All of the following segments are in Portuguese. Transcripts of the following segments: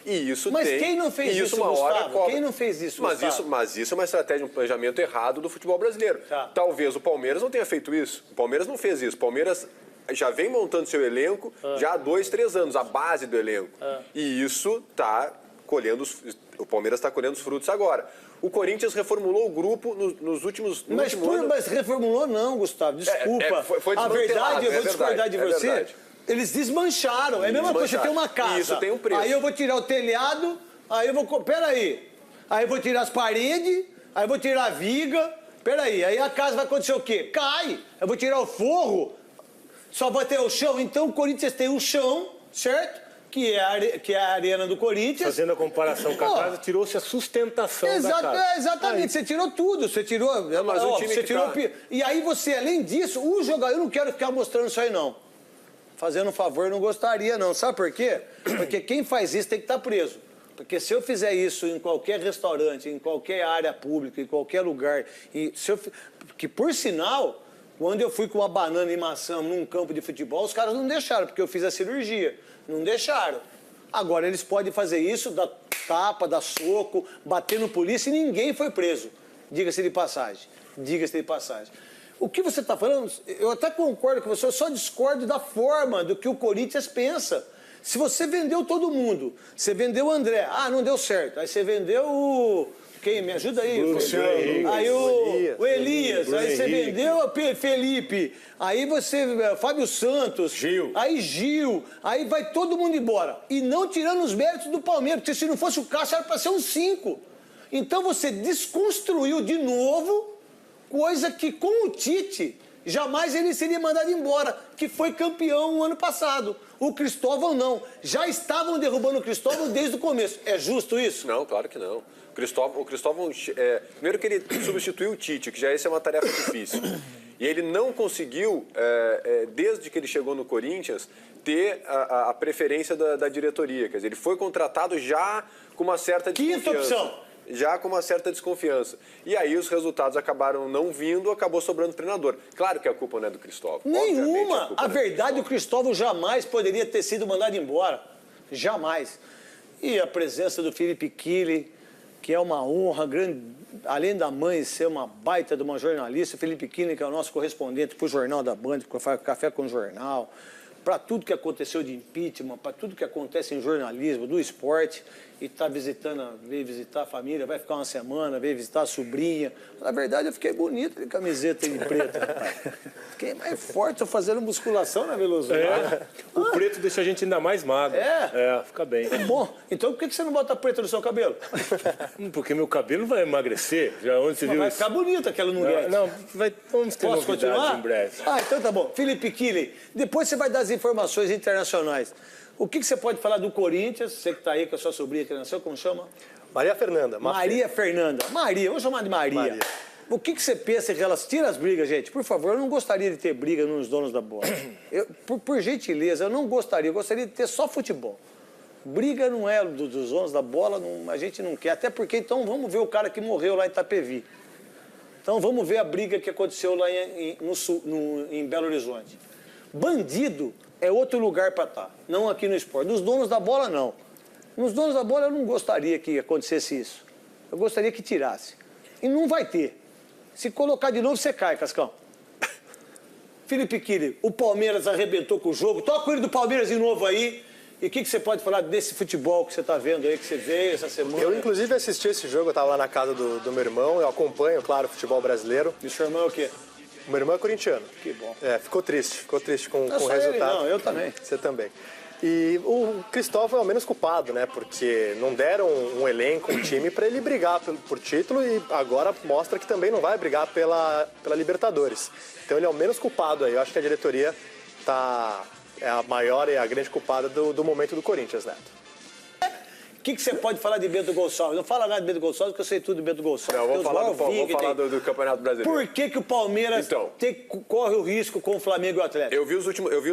E isso mas tem... quem não fez isso, Gustavo? Quem não fez isso, Gustavo? Mas isso é uma estratégia, um planejamento errado do futebol brasileiro. Tá. Talvez o Palmeiras não tenha feito isso. O Palmeiras não fez isso. O Palmeiras já vem montando seu elenco já há 2, 3 anos, a base do elenco. E isso está colhendo... O Palmeiras está colhendo os frutos agora. O Corinthians reformulou o grupo nos últimos... Mas reformulou não, Gustavo. Desculpa. Foi a verdade, eu vou discordar de você. Verdade. Eles desmancharam. É a mesma coisa, você tem uma casa. E isso tem um preço. Aí eu vou tirar o telhado, aí eu vou... Peraí. Aí eu vou tirar as paredes, aí eu vou tirar a viga. Peraí. Aí a casa vai acontecer o quê? Cai. Eu vou tirar o forro, só vai ter o chão. Então o Corinthians tem o chão, certo? Que é a arena do Corinthians. Fazendo a comparação com a casa, tirou-se a sustentação da casa. Exatamente, você tirou tudo. Você tirou... Mas o time E aí você, além disso, o jogador... Eu não quero ficar mostrando isso aí, não. Fazendo um favor, eu não gostaria, não. Sabe por quê? Porque quem faz isso tem que estar preso. Porque se eu fizer isso em qualquer restaurante, em qualquer área pública, em qualquer lugar... Que, por sinal, quando eu fui com uma banana e maçã num campo de futebol, os caras não deixaram, porque eu fiz a cirurgia. Não deixaram. Agora, eles podem fazer isso, dar tapa, dar soco, bater no polícia e ninguém foi preso. Diga-se de passagem. Diga-se de passagem. O que você está falando, eu até concordo com você, eu só discordo da forma do que o Corinthians pensa. Se você vendeu todo mundo, você vendeu o André, não deu certo. Aí você vendeu o... Quem? Me ajuda aí. Aí o Elias. Aí você vendeu o Felipe. Aí você... Fábio Santos. Gil. Aí Gil. Aí vai todo mundo embora. E não tirando os méritos do Palmeiras. Porque se não fosse o Cássio, era para ser um 5. Então você desconstruiu de novo coisa que com o Tite jamais ele seria mandado embora, que foi campeão o ano passado. O Cristóvão não. Já estavam derrubando o Cristóvão desde o começo. É justo isso? Não, claro que não. O Cristóvão primeiro que ele substituiu o Tite, que já essa é uma tarefa difícil. E ele não conseguiu, desde que ele chegou no Corinthians, ter a preferência da diretoria. Quer dizer, ele foi contratado já com uma certa desconfiança. Quinta opção. Já com uma certa desconfiança. E aí os resultados acabaram não vindo, acabou sobrando o treinador. Claro que a culpa não é do Cristóvão. Nenhuma. A verdade, o Cristóvão jamais poderia ter sido mandado embora. Jamais. E a presença do Felipe Kille, que é uma honra grande, além da mãe ser uma baita de uma jornalista, o Felipe Kille, que é o nosso correspondente para o Jornal da Band, Café com Jornal, para tudo que aconteceu de impeachment, para tudo que acontece em jornalismo, do esporte, e está veio visitar a família, vai ficar uma semana, veio visitar a sobrinha. Na verdade, eu fiquei bonito de camiseta em preto, rapaz. Fiquei mais forte, estou fazendo musculação, né, Veloso? O preto deixa a gente ainda mais magro. Fica bem. Bom, então por que você não bota preto no seu cabelo? Porque meu cabelo vai emagrecer. Já onde você viu vai isso? ficar bonito aquela Nunguete. Vamos ter Posso novidades continuar? em breve. Então tá bom. Felipe Kille, depois você vai dar as informações internacionais. O que você pode falar do Corinthians? Você que está aí com a sua sobrinha que nasceu, como chama? Maria Fernanda. Maria Fernanda. Maria, vamos chamar de Maria. O que você pensa em relação... Tira as brigas, gente. Por favor, eu não gostaria de ter briga nos donos da bola. Por gentileza, eu não gostaria. Eu gostaria de ter só futebol. Briga não é dos donos da bola, a gente não quer. Até porque, então, vamos ver o cara que morreu lá em Itapevi. Então, vamos ver a briga que aconteceu lá em Belo Horizonte. Bandido é outro lugar para estar, não aqui no esporte. Dos donos da bola, não. Nos donos da bola, eu não gostaria que acontecesse isso. Eu gostaria que tirasse. E não vai ter. Se colocar de novo, você cai, Cascão. Felipe Kille, o Palmeiras arrebentou com o jogo. Toca o hino do Palmeiras de novo aí. E o que você pode falar desse futebol que você está vendo aí, que você veio essa semana? Eu, inclusive, assisti esse jogo, eu estava lá na casa do meu irmão, eu acompanho, claro, o futebol brasileiro. E o seu irmão é o quê? O meu irmão é corintiano. Que bom. Ficou triste com o resultado. Ele, não, eu também. Você também. E o Cristóvão é o menos culpado, né? Porque não deram um elenco, um time para ele brigar por título e agora mostra que também não vai brigar pela Libertadores. Então ele é o menos culpado aí. Eu acho que a diretoria é a maior e a grande culpada do momento do Corinthians, Neto. O que você pode falar de Bento Gonçalves? Não fala nada de Bento Gonçalves, porque eu sei tudo de Bento Gonçalves. Não, vamos falar do Campeonato Brasileiro. Por que o Palmeiras corre o risco com o Flamengo e o Atlético? Eu vi os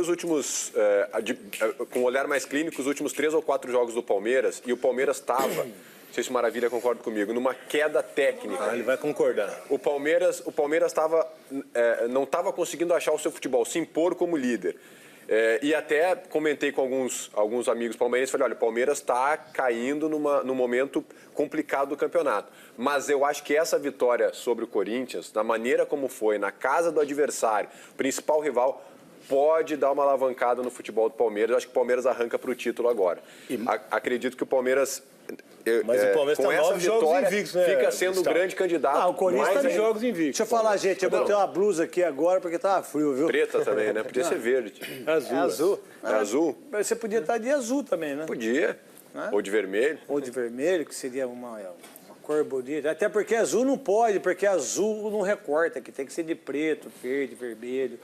últimos com um olhar mais clínico, os últimos 3 ou 4 jogos do Palmeiras, e o Palmeiras estava, não sei se o Maravilha concorda comigo, numa queda técnica. Ele vai concordar. O Palmeiras não estava conseguindo achar o seu futebol, se impor como líder. E até comentei com alguns amigos palmeirenses, falei, olha, o Palmeiras está caindo num momento complicado do campeonato. Mas eu acho que essa vitória sobre o Corinthians, da maneira como foi, na casa do adversário, principal rival, pode dar uma alavancada no futebol do Palmeiras. Eu acho que o Palmeiras arranca para o título agora. Acredito que o Palmeiras... Mas o Palmeiras com tá essa 9 jogos vitória, invictos, né, fica sendo um grande candidato. O Corinthians mais também. jogos invictos. Deixa eu falar, gente, eu botei uma blusa aqui agora porque tava frio, viu? Preta também, né? Podia ser verde. Azul. É azul. É azul? Mas você podia estar de azul também, né? Podia. Ou de vermelho. Ou de vermelho, que seria uma cor bonita. Até porque azul não pode, porque azul não recorta, que tem que ser de preto, verde, vermelho.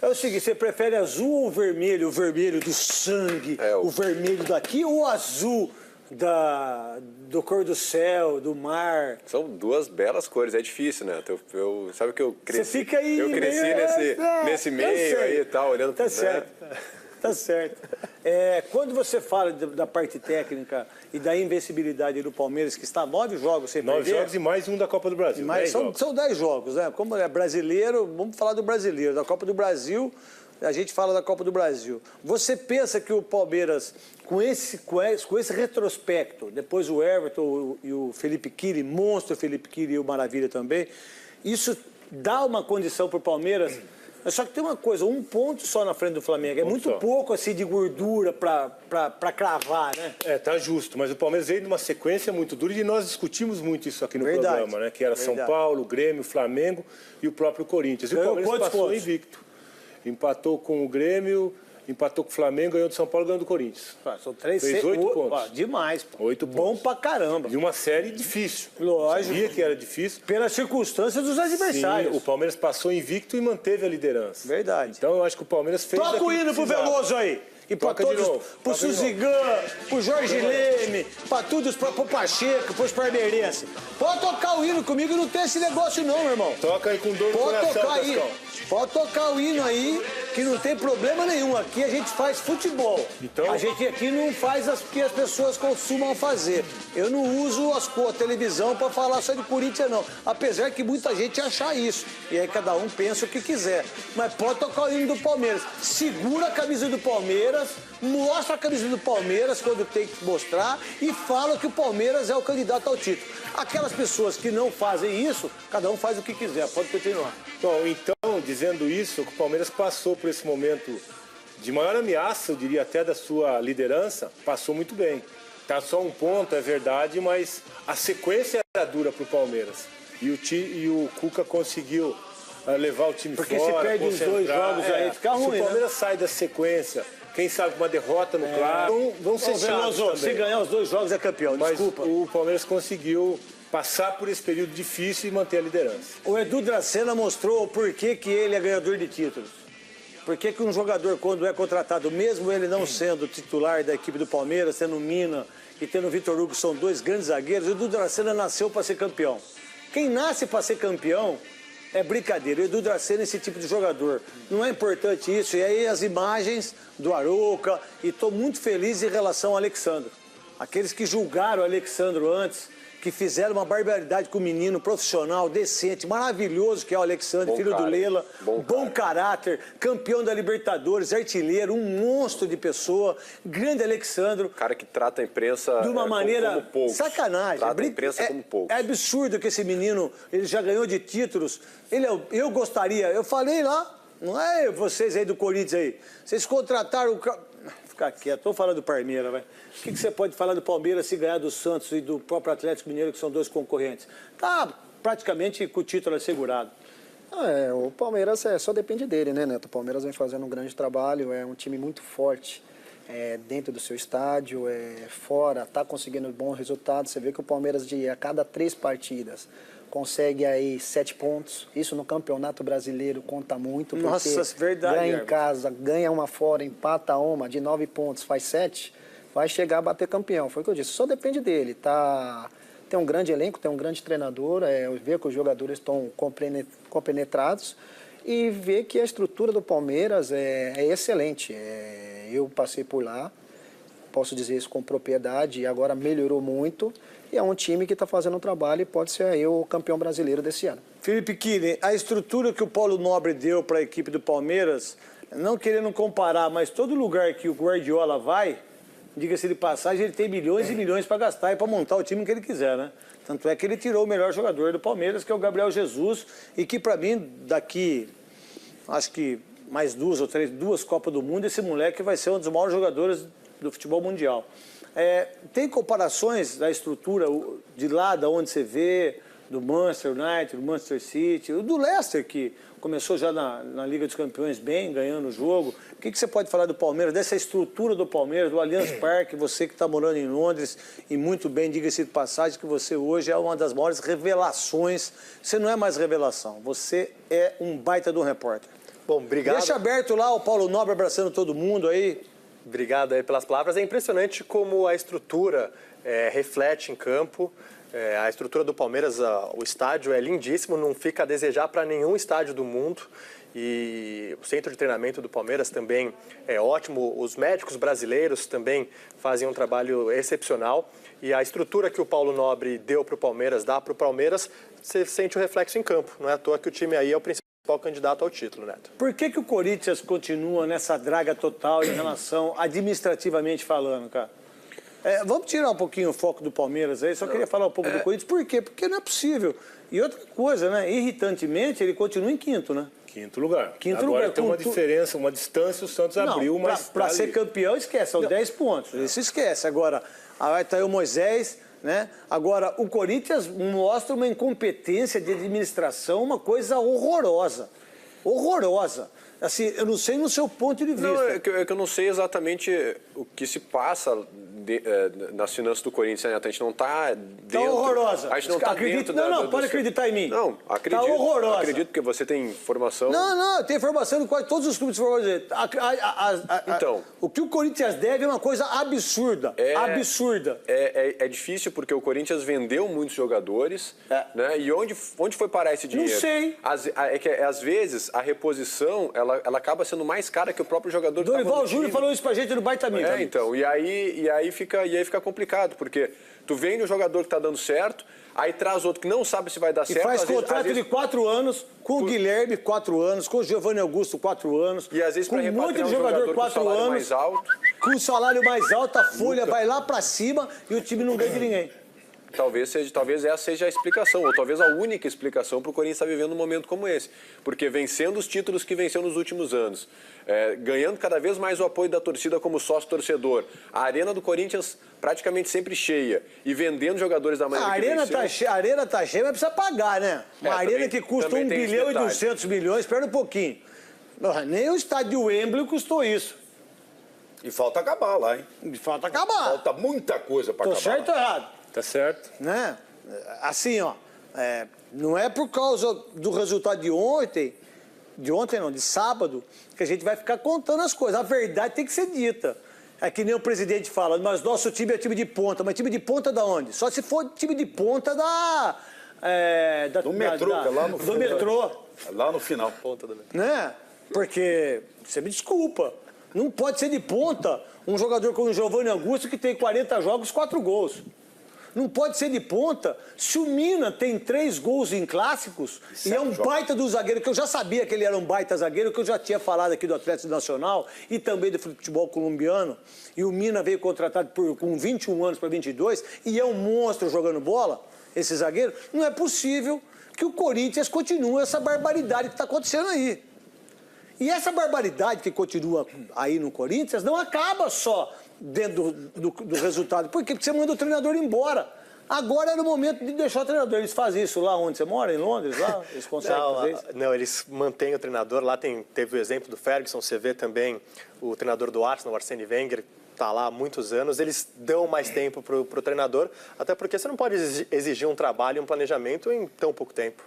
É o seguinte, você prefere azul ou vermelho? O vermelho do sangue, o vermelho daqui ou o azul do cor do céu, do mar? São duas belas cores, é difícil, né? Sabe que eu cresci, Você fica aí eu cresci nesse meio aí e tal, olhando Tá certo. Tá certo. Quando você fala da parte técnica e da invencibilidade do Palmeiras, que está 9 jogos sem 9 perder... jogos e mais um da Copa do Brasil. Mas são 10 jogos, né? Como é brasileiro, vamos falar do brasileiro. Da Copa do Brasil, a gente fala da Copa do Brasil. Você pensa que o Palmeiras, com esse retrospecto, depois o Everton e o Felipe Quiri, monstro Felipe Quiri e o Maravilha também, isso dá uma condição para o Palmeiras... Só que tem uma coisa, 1 ponto só na frente do Flamengo. É muito pouco assim de gordura para cravar, né? Tá justo, mas o Palmeiras veio numa sequência muito dura e nós discutimos muito isso aqui no programa, né? Que era São Paulo, Grêmio, Flamengo e o próprio Corinthians. E o Palmeiras passou invicto. Empatou com o Grêmio, empatou com o Flamengo, ganhou do São Paulo e ganhou do Corinthians. São 3, Fez 8 pontos. Demais, pô. 8 pontos. Bom pra caramba. De uma série difícil. Lógico. Sabia que era difícil. Pelas circunstâncias dos adversários. Sim, o Palmeiras passou invicto e manteve a liderança. Verdade. Então eu acho que o Palmeiras fez... Toca o hino pro Veloso aí. E pra todos, pro Suzigan, pro Jorge Leme, pra todos, pro Pacheco, pros parmeirenses. Pode tocar o hino comigo, não tem esse negócio não, meu irmão. Toca aí com dor no coração, tocar aí. Cascão. Pode tocar o hino aí, que não tem problema nenhum. Aqui a gente faz futebol. Então... A gente aqui não faz o que as pessoas costumam fazer. Eu não uso a televisão para falar só de Corinthians, não. Apesar que muita gente acha isso. E aí cada um pensa o que quiser. Mas pode tocar o hino do Palmeiras. Segura a camisa do Palmeiras, mostra a camisa do Palmeiras quando tem que mostrar e fala que o Palmeiras é o candidato ao título. Aquelas pessoas que não fazem isso, cada um faz o que quiser. Pode continuar. Bom, então, dizendo isso, que o Palmeiras passou por esse momento de maior ameaça, eu diria até da sua liderança, passou muito bem. Tá só 1 ponto, é verdade, mas a sequência era dura para o Palmeiras. E o Cuca conseguiu levar o time fora, porque se perde os 2 jogos aí, fica ruim, se o Palmeiras sai da sequência, quem sabe com uma derrota no clássico, vão ser chatos também. Se ganhar os 2 jogos é campeão, mas desculpa. O Palmeiras conseguiu passar por esse período difícil e manter a liderança. O Edu Dracena mostrou por que ele é ganhador de títulos. Por que um jogador, quando é contratado, mesmo ele não sendo titular da equipe do Palmeiras, tendo o Mina e tendo o Vitor Hugo, são 2 grandes zagueiros, o Edu Dracena nasceu para ser campeão. Quem nasce para ser campeão é brincadeira. O Edu Dracena é esse tipo de jogador. Não é importante isso. E aí as imagens do Arouca, e estou muito feliz em relação ao Alexandre. Aqueles que julgaram o Alexandre antes, que fizeram uma barbaridade com o menino profissional, decente, maravilhoso, que é o Alexandre, filho do Lela, bom caráter, campeão da Libertadores, artilheiro, um monstro de pessoa, grande Alexandre. Cara que trata a imprensa de uma maneira como poucos. Sacanagem. Trata a imprensa como poucos. É absurdo que esse menino, ele já ganhou de títulos. Eu gostaria, eu falei lá, não é vocês aí do Corinthians aí, vocês contrataram o... Ficar quieto, estou falando do Palmeiras, vai. O que você pode falar do Palmeiras se ganhar do Santos e do próprio Atlético Mineiro, que são 2 concorrentes? Tá praticamente com o título assegurado. O Palmeiras só depende dele, né, Neto? O Palmeiras vem fazendo um grande trabalho, é um time muito forte dentro do seu estádio, fora, está conseguindo bons resultados. Você vê que o Palmeiras, a cada 3 partidas, consegue aí 7 pontos. Isso no Campeonato Brasileiro conta muito. Nossa, verdade. Ganha em casa, ganha uma fora, empata uma, de 9 pontos, faz 7, vai chegar a bater campeão. Foi o que eu disse. Só depende dele. Tem um grande elenco, tem um grande treinador, vê que os jogadores estão compenetrados e vê que a estrutura do Palmeiras é excelente. Eu passei por lá, posso dizer isso com propriedade, e agora melhorou muito. E é um time que está fazendo um trabalho e pode ser aí o campeão brasileiro desse ano. Felipe Quiri, a estrutura que o Paulo Nobre deu para a equipe do Palmeiras não querendo comparar, mas todo lugar que o Guardiola vai, diga-se de passagem, ele tem milhões e milhões para gastar e para montar o time que ele quiser, né? Tanto é que ele tirou o melhor jogador do Palmeiras, que é o Gabriel Jesus, e que para mim, daqui, acho que mais duas Copas do Mundo, esse moleque vai ser um dos maiores jogadores do futebol mundial. Tem comparações da estrutura de lá, da onde você vê, do Manchester United, do Manchester City, do Leicester, que começou já na Liga dos Campeões bem, ganhando o jogo. O que você pode falar do Palmeiras, dessa estrutura do Palmeiras, do Allianz Parque, você que está morando em Londres, e muito bem, diga-se de passagem, que você hoje é uma das maiores revelações. Você não é mais revelação, você é um baita de um repórter. Bom, obrigado. Deixa aberto lá o Paulo Nobre abraçando todo mundo aí. Obrigado aí pelas palavras. É impressionante como a estrutura reflete em campo. A estrutura do Palmeiras, o estádio é lindíssimo, não fica a desejar para nenhum estádio do mundo. E o centro de treinamento do Palmeiras também é ótimo. Os médicos brasileiros também fazem um trabalho excepcional. E a estrutura que o Paulo Nobre deu para o Palmeiras, dá para o Palmeiras, você sente o reflexo em campo. Não é à toa que o time aí é o principal candidato ao título, Neto. Por que o Corinthians continua nessa draga total em relação, administrativamente falando, cara? Vamos tirar um pouquinho o foco do Palmeiras aí, só queria falar um pouco do Corinthians. Por quê? Porque não é possível. E outra coisa, né? Irritantemente, ele continua em quinto, né? Quinto lugar. Quinto Agora lugar. tem uma diferença, uma distância, o Santos abriu, mas... Para ser campeão, esquece, são 10 pontos. Isso esquece. Agora, aí tá aí o Moisés, né? Agora, o Corinthians mostra uma incompetência de administração, uma coisa horrorosa. Horrorosa. Assim, eu não sei no seu ponto de vista. Não, é que eu não sei exatamente o que se passa nas finanças do Corinthians, né? A gente não está dentro... Está horrorosa. A gente não está dentro... Não, pode acreditar em mim. Não, acredito. Está horrorosa. Acredito porque você tem informação... Não, tem informação de quase todos os clubes. Então... O que o Corinthians deve é uma coisa absurda. Absurda. É difícil porque o Corinthians vendeu muitos jogadores, né? E onde foi parar esse dinheiro? Não sei. Às vezes, a reposição, ela acaba sendo mais cara que o próprio jogador. Dorival Júnior falou isso pra gente no Baita Amigo. Então, e aí fica complicado, porque tu vende um jogador que tá dando certo, aí traz outro que não sabe se vai dar certo. E faz contrato de 4 anos, com o Guilherme, 4 anos, com o Giovanni Augusto, 4 anos. E às vezes com para um monte de repatriar jogador 4 anos, mais alto. com o salário mais alto, a folha vai lá pra cima e o time não ganha de ninguém. Talvez essa seja a explicação, ou talvez a única explicação para o Corinthians estar vivendo um momento como esse. Porque vencendo os títulos que venceu nos últimos anos, ganhando cada vez mais o apoio da torcida como sócio-torcedor, a arena do Corinthians praticamente sempre cheia e vendendo jogadores da maneira que venceu... A arena tá cheia, mas precisa pagar, né? Uma arena que custa 1 bilhão e 200 milhões, espera um pouquinho. Nem o estádio de Wembley custou isso. E falta acabar lá, hein? Falta acabar. Falta muita coisa para acabar. Tô certo ou errado? Tá certo. Né? Assim, ó, não é por causa do resultado de ontem não, de sábado, que a gente vai ficar contando as coisas. A verdade tem que ser dita. É que nem o presidente fala, mas nosso time é time de ponta. Mas time de ponta da onde? Só se for time de ponta do metrô, que é lá no do metrô. Lá no final. Ponta do metrô. Né? Porque, você me desculpa, não pode ser de ponta um jogador como o Giovanni Augusto que tem 40 jogos, 4 gols. Não pode ser de ponta se o Mina tem 3 gols em clássicos e é um baita do zagueiro, que eu já sabia que ele era um baita zagueiro, que eu já tinha falado aqui do Atlético Nacional e também do futebol colombiano. E o Mina veio contratado com 21 anos para 22 e é um monstro jogando bola, esse zagueiro. Não é possível que o Corinthians continue essa barbaridade que está acontecendo aí. E essa barbaridade que continua aí no Corinthians não acaba só dentro do resultado. Por quê? Porque você manda o treinador embora. Agora era o momento de deixar o treinador. Eles fazem isso lá onde você mora, em Londres? Lá? Eles conseguem fazer isso? Não, eles mantêm o treinador. Lá teve o exemplo do Ferguson, você vê também o treinador do Arsenal, o Arsene Wenger, está lá há muitos anos. Eles dão mais tempo para o treinador, até porque você não pode exigir um trabalho e um planejamento em tão pouco tempo.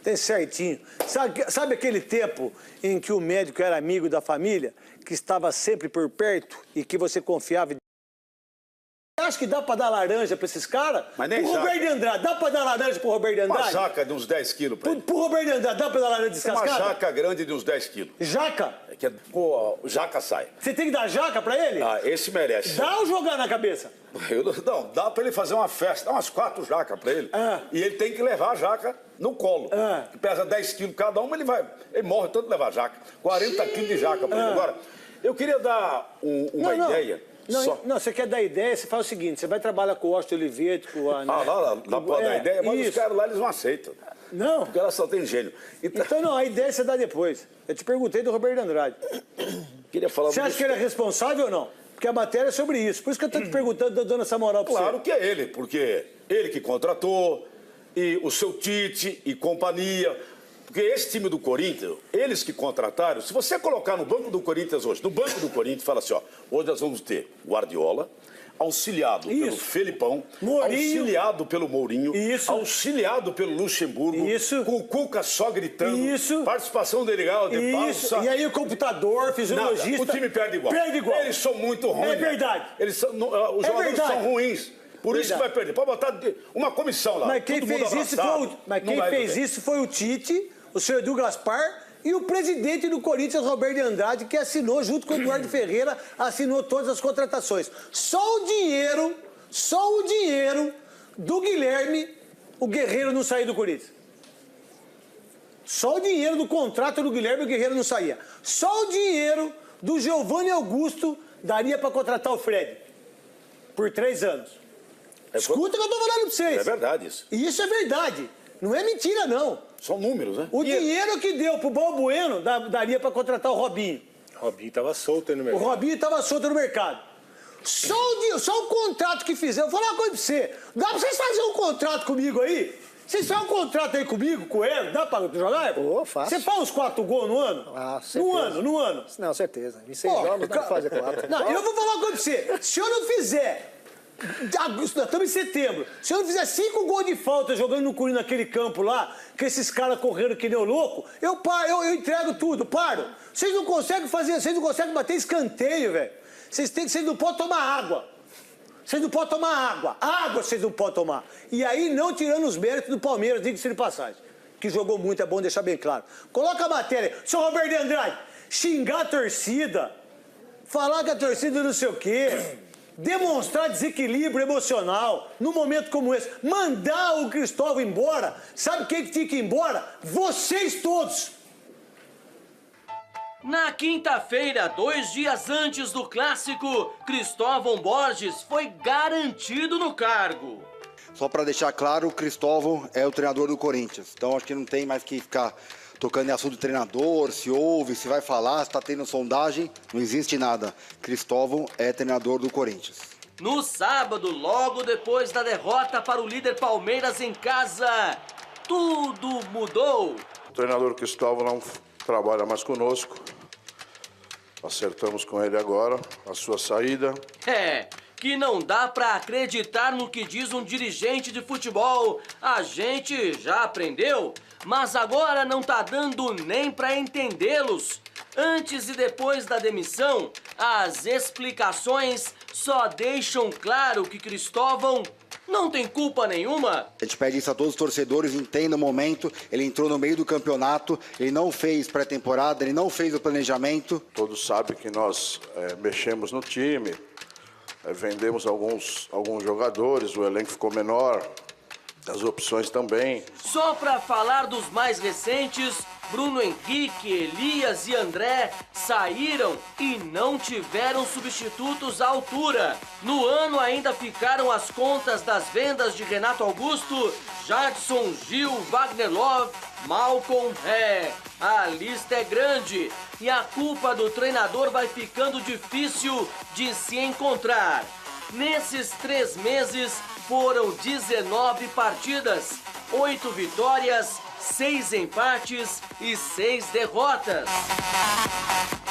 Tem certinho. Sabe aquele tempo em que o médico era amigo da família, que estava sempre por perto e que você confiava? acha que dá pra dar laranja pra esses caras? Mas nem Pro jaca. Roberto de Andrade, dá pra dar laranja pro Roberto de Uma Andrade? jaca de uns 10 quilos pra ele. Pro Roberto de Andrade, dá pra dar laranja Uma descascada? jaca grande de uns 10 quilos. Jaca? Pô, jaca sai. Você tem que dar jaca pra ele? Ah, esse merece. Dá ou jogar na cabeça? Não, dá pra ele fazer uma festa, dá umas 4 jacas pra ele. E ele tem que levar a jaca no colo. Que pesa 10 quilos cada uma, ele morre tanto de levar jaca. 40 quilos de jaca pra ele. Agora, eu queria dar uma ideia. Não, você quer dar ideia, você faz o seguinte, você vai trabalhar com o Austin Oliveto, com a... Lá pode dar ideia, mas os caras lá, eles não aceitam. Não. Porque ela só tem gênio. Então não, a ideia você dá depois. Eu te perguntei do Roberto de Andrade. Queria falar Você acha que ele é responsável ou não? Porque a matéria é sobre isso. Por isso que eu tô te perguntando, dando essa moral pra você. Claro que é ele, porque ele que contratou, e o seu Tite e companhia. Porque esse time do Corinthians, eles que contrataram, se você colocar no banco do Corinthians hoje, no banco do Corinthians, fala assim, ó, hoje nós vamos ter Guardiola, auxiliado pelo Felipão, Mourinho. auxiliado pelo Mourinho, auxiliado pelo Luxemburgo, com o Cuca só gritando, participação dele legal, de E aí o computador, fisiologista... Nada. O time perde igual. Perde igual. Eles são muito ruins. É verdade. Os jogadores são ruins. Por isso que vai perder. Pode botar uma comissão lá. Mas quem fez isso foi o Tite, o senhor Edu Gaspar e o presidente do Corinthians, Roberto de Andrade, que assinou, junto com o Eduardo Ferreira, assinou todas as contratações. Só o dinheiro do Guilherme, o Guerreiro não saiu do Corinthians. Só o dinheiro do contrato do Guilherme, o Guerreiro não saía. Só o dinheiro do Giovanni Augusto daria para contratar o Fred. Por 3 anos. Escuta o que eu tô falando pra vocês. É verdade isso. E isso é verdade. Não é mentira, não. São números, né? O dinheiro que deu pro Balbueno daria para contratar o Robinho. O Robinho estava solto aí no mercado. O Robinho estava solto no mercado. Só o contrato que fizer. Eu vou falar uma coisa pra você. Dá pra vocês fazerem um contrato comigo aí? Vocês fazem um contrato aí comigo, com ele? Dá pra jogar? Fácil. Você faz uns 4 gols no ano? Certeza. No ano. Não, certeza. Em 6 jogos dá pra fazer 4. Não, eu vou falar uma coisa pra você. Se eu não fizer... Nós estamos em setembro. Se eu não fizer 5 gols de falta jogando no Corinthians naquele campo lá, que esses caras correndo que nem o louco, eu entrego tudo, paro. Vocês não conseguem fazer, vocês não conseguem bater escanteio, velho. Vocês não podem tomar água. Vocês não podem tomar água. Água vocês não podem tomar. E aí, não tirando os méritos do Palmeiras, diga-se de passagem, que jogou muito, é bom deixar bem claro. Coloca a matéria. Seu Roberto de Andrade, xingar a torcida, falar que a torcida não sei o quê... Demonstrar desequilíbrio emocional num momento como esse. Mandar o Cristóvão embora. Sabe quem que tinha que ir embora? Vocês todos. Na quinta-feira, 2 dias antes do clássico, Cristóvão Borges foi garantido no cargo. Só para deixar claro, o Cristóvão é o treinador do Corinthians. Então acho que não tem mais que ficar tocando em assunto de treinador, se ouve, se vai falar, se está tendo sondagem. Não existe nada. Cristóvão é treinador do Corinthians. No sábado, logo depois da derrota para o líder Palmeiras em casa, tudo mudou. O treinador Cristóvão não trabalha mais conosco. Acertamos com ele agora a sua saída. Que não dá pra acreditar no que diz um dirigente de futebol. A gente já aprendeu, mas agora não tá dando nem pra entendê-los. Antes e depois da demissão, as explicações só deixam claro que Cristóvão não tem culpa nenhuma. A gente pede isso a todos os torcedores, entenda o momento. Ele entrou no meio do campeonato, ele não fez pré-temporada, ele não fez o planejamento. Todos sabem que nós mexemos no time. Vendemos alguns jogadores, o elenco ficou menor, as opções também. Só para falar dos mais recentes, Bruno Henrique, Elias e André saíram e não tiveram substitutos à altura. No ano ainda ficaram as contas das vendas de Renato Augusto, Jadson, Gil, Wagner Love, Malcom. A lista é grande e a culpa do treinador vai ficando difícil de se encontrar. Nesses 3 meses foram 19 partidas, 8 vitórias, 6 empates e 6 derrotas.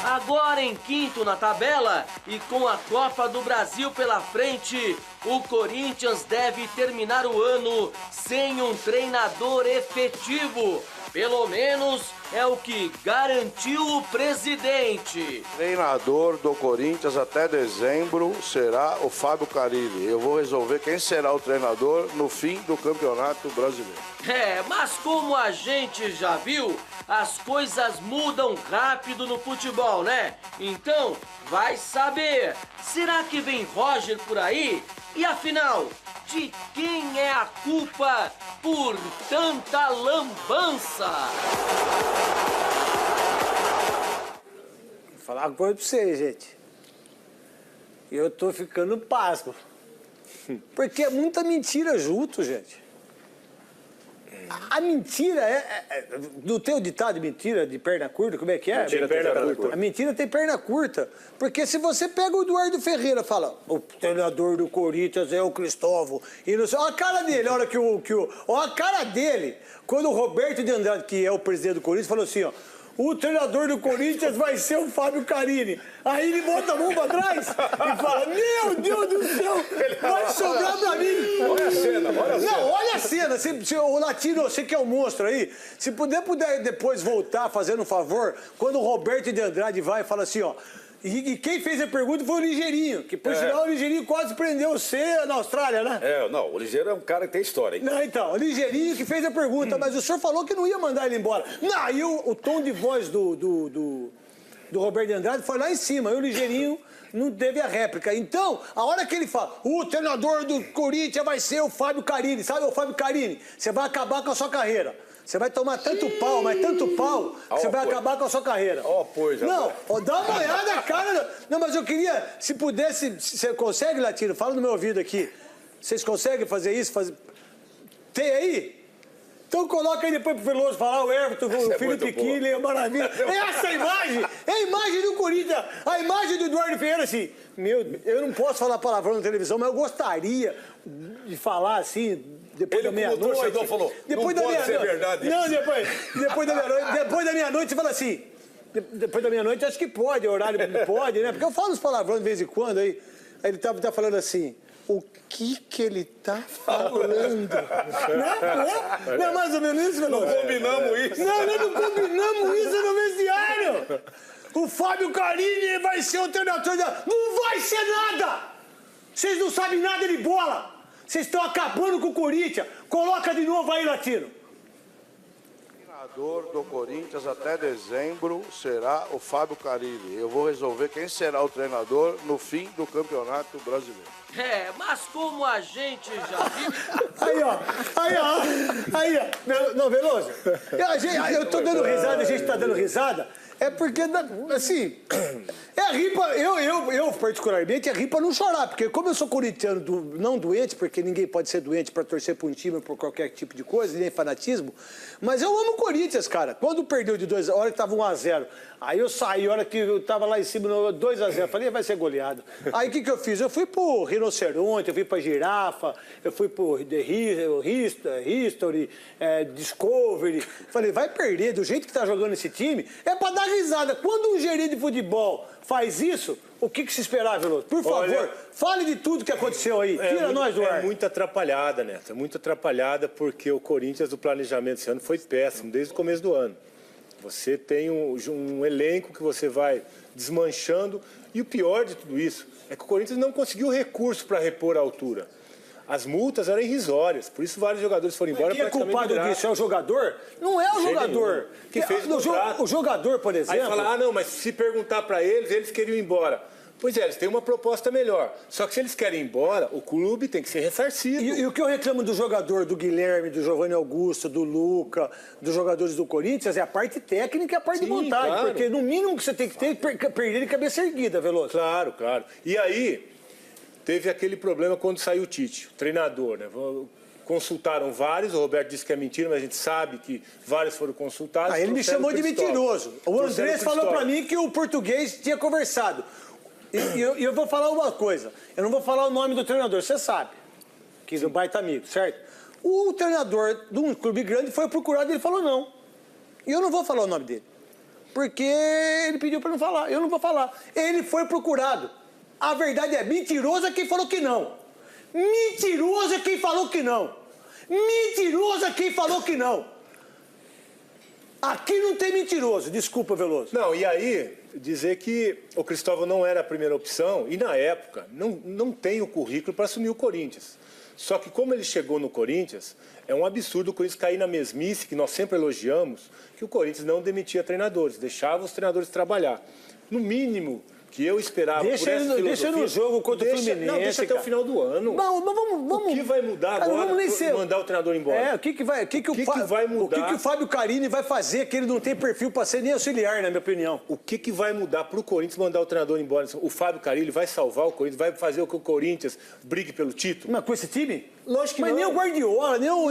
Agora em quinto na tabela e com a Copa do Brasil pela frente, o Corinthians deve terminar o ano sem um treinador efetivo. Pelo menos é o que garantiu o presidente. Treinador do Corinthians até dezembro será o Fábio Carilli. Eu vou resolver quem será o treinador no fim do Campeonato Brasileiro. Mas como a gente já viu, as coisas mudam rápido no futebol, né? Então, vai saber. Será que vem Roger por aí? E afinal, de quem é a culpa por tanta lambança? Vou falar uma coisa pra vocês, gente. Eu tô ficando pasmo. Porque é muita mentira junto, gente. A mentira do teu ditado de mentira de perna curta, como é que é? Mentira tem perna curta. A mentira tem perna curta. Porque se você pega o Eduardo Ferreira e fala, o treinador do Corinthians é o Cristóvão, e não sei, olha a cara dele, a hora olha a cara dele, quando o Roberto de Andrade, que é o presidente do Corinthians, falou assim, ó, o treinador do Corinthians vai ser o Fábio Carilli. Aí ele bota a mão pra trás e fala, meu Deus do céu, vai sobrar pra mim. Olha a cena, olha a cena. Não, olha a cena. O Latino, você que é o monstro aí, se puder depois voltar fazendo um favor, quando o Roberto de Andrade vai e fala assim, ó, e quem fez a pergunta foi o Ligeirinho, que por sinal o Ligeirinho quase prendeu você na Austrália, né? Não, o Ligeiro é um cara que tem história, hein? Não, então, o Ligeirinho que fez a pergunta, mas o senhor falou que não ia mandar ele embora. Não, e o tom de voz do Roberto de Andrade foi lá em cima, e o Ligeirinho não teve a réplica. Então, a hora que ele fala, o treinador do Corinthians vai ser o Fábio Carilli, sabe o Fábio Carilli? Você vai acabar com a sua carreira. Você vai tomar tanto pau, mas tanto pau, que você vai acabar com a sua carreira. Não, dá uma olhada, cara. Não, mas eu queria, se pudesse, você consegue, Latino? Fala no meu ouvido aqui. Vocês conseguem fazer isso? Tem aí? Então coloca aí depois pro Veloso falar, o Everton, o Felipe Kille, é maravilha. Essa imagem é a imagem do Corinthians, a imagem do Eduardo Ferreira, assim. Eu não posso falar palavrão na televisão, mas eu gostaria de falar assim, depois da meia-noite. O torcedor falou, depois não da pode ser verdade. Não, depois da meia-noite, você fala assim, depois da meia-noite acho que pode, o horário pode, né? Porque eu falo os palavrões de vez em quando, aí ele tá falando assim, o que ele tá falando? Não é mais ou menos isso, Veloso? Não combinamos isso. Não combinamos isso no vestiário. O Fábio Carilli vai ser o treinador. Não vai ser nada. Vocês não sabem nada de bola. Vocês estão acabando com o Corinthians. Coloca de novo aí, Latino. Treinador do Corinthians até dezembro será o Fábio Carilli. Eu vou resolver quem será o treinador no fim do Campeonato Brasileiro. Mas como a gente já viu... Aí, ó. Não, Veloso. Eu tô dando risada, a gente tá dando risada. É porque, assim, é rir pra... Eu, particularmente, é rir pra não chorar. Porque como eu sou corintiano não doente, porque ninguém pode ser doente pra torcer pra um time por qualquer tipo de coisa, nem fanatismo, mas eu amo o Corinthians, cara. Quando perdeu de 2, a hora que tava 1-0, aí eu saí, a hora que eu tava lá em cima, 2-0, falei, vai ser goleado. Aí o que eu fiz? Eu fui pro rinoceronte, eu fui pra girafa, eu fui pro The History, Discovery. Falei, vai perder, do jeito que tá jogando esse time, é pra dar risada. Quando um gerente de futebol faz isso, o que se esperava, Veloso? Por favor, fale de tudo que aconteceu aí. Tira nós do ar. É muito atrapalhada, Neto. É muito atrapalhada porque o Corinthians, o planejamento esse ano foi péssimo, desde o começo do ano. Você tem um elenco que você vai desmanchando. E o pior de tudo isso é que o Corinthians não conseguiu recurso para repor a altura. As multas eram irrisórias, por isso vários jogadores foram embora. Quem é culpado disso? É o jogador? Não é o jogador. Que fez o contrato. O jogador, por exemplo... Aí fala, não, mas se perguntar para eles queriam ir embora. Pois é, eles têm uma proposta melhor. Só que se eles querem ir embora, o clube tem que ser ressarcido. E o que eu reclamo do jogador, do Guilherme, do Giovanni Augusto, do Luca, dos jogadores do Corinthians, é a parte técnica e a parte de montagem. Claro. Porque no mínimo que você tem que ter é perder de cabeça erguida, Veloso. Claro, claro. E aí... Teve aquele problema quando saiu o Tite, o treinador, né? Consultaram vários, o Roberto disse que é mentira, mas a gente sabe que vários foram consultados. Ele me chamou de mentiroso. O Andrés falou para mim que o português tinha conversado. E eu vou falar uma coisa, eu não vou falar o nome do treinador, você sabe, que do baita amigo, certo? O treinador de um clube grande foi procurado e ele falou não. E eu não vou falar o nome dele, porque ele pediu para não falar, eu não vou falar. Ele foi procurado. A verdade é, mentiroso é quem falou que não. Mentiroso é quem falou que não. Mentiroso é quem falou que não. Aqui não tem mentiroso, desculpa, Veloso. Não, e aí, dizer que o Cristóvão não era a primeira opção, e na época não tem o currículo para assumir o Corinthians. Só que como ele chegou no Corinthians, é um absurdo o Corinthians cair na mesmice, que nós sempre elogiamos, que o Corinthians não demitia treinadores, deixava os treinadores trabalhar. No mínimo que eu esperava por essa filosofia... Deixa no jogo contra o Fluminense, Não, deixa até o final do ano. Vamos, o que vai mudar cara, agora por mandar o treinador embora? O que vai mudar? O que o Fábio Carini vai fazer, que ele não tem perfil para ser nem auxiliar, na minha opinião? O que vai mudar para o Corinthians mandar o treinador embora? O Fábio Carini vai salvar o Corinthians, vai fazer com que o Corinthians brigue pelo título? Mas com esse time? Lógico que mas não. Nem o Guardiola, nem o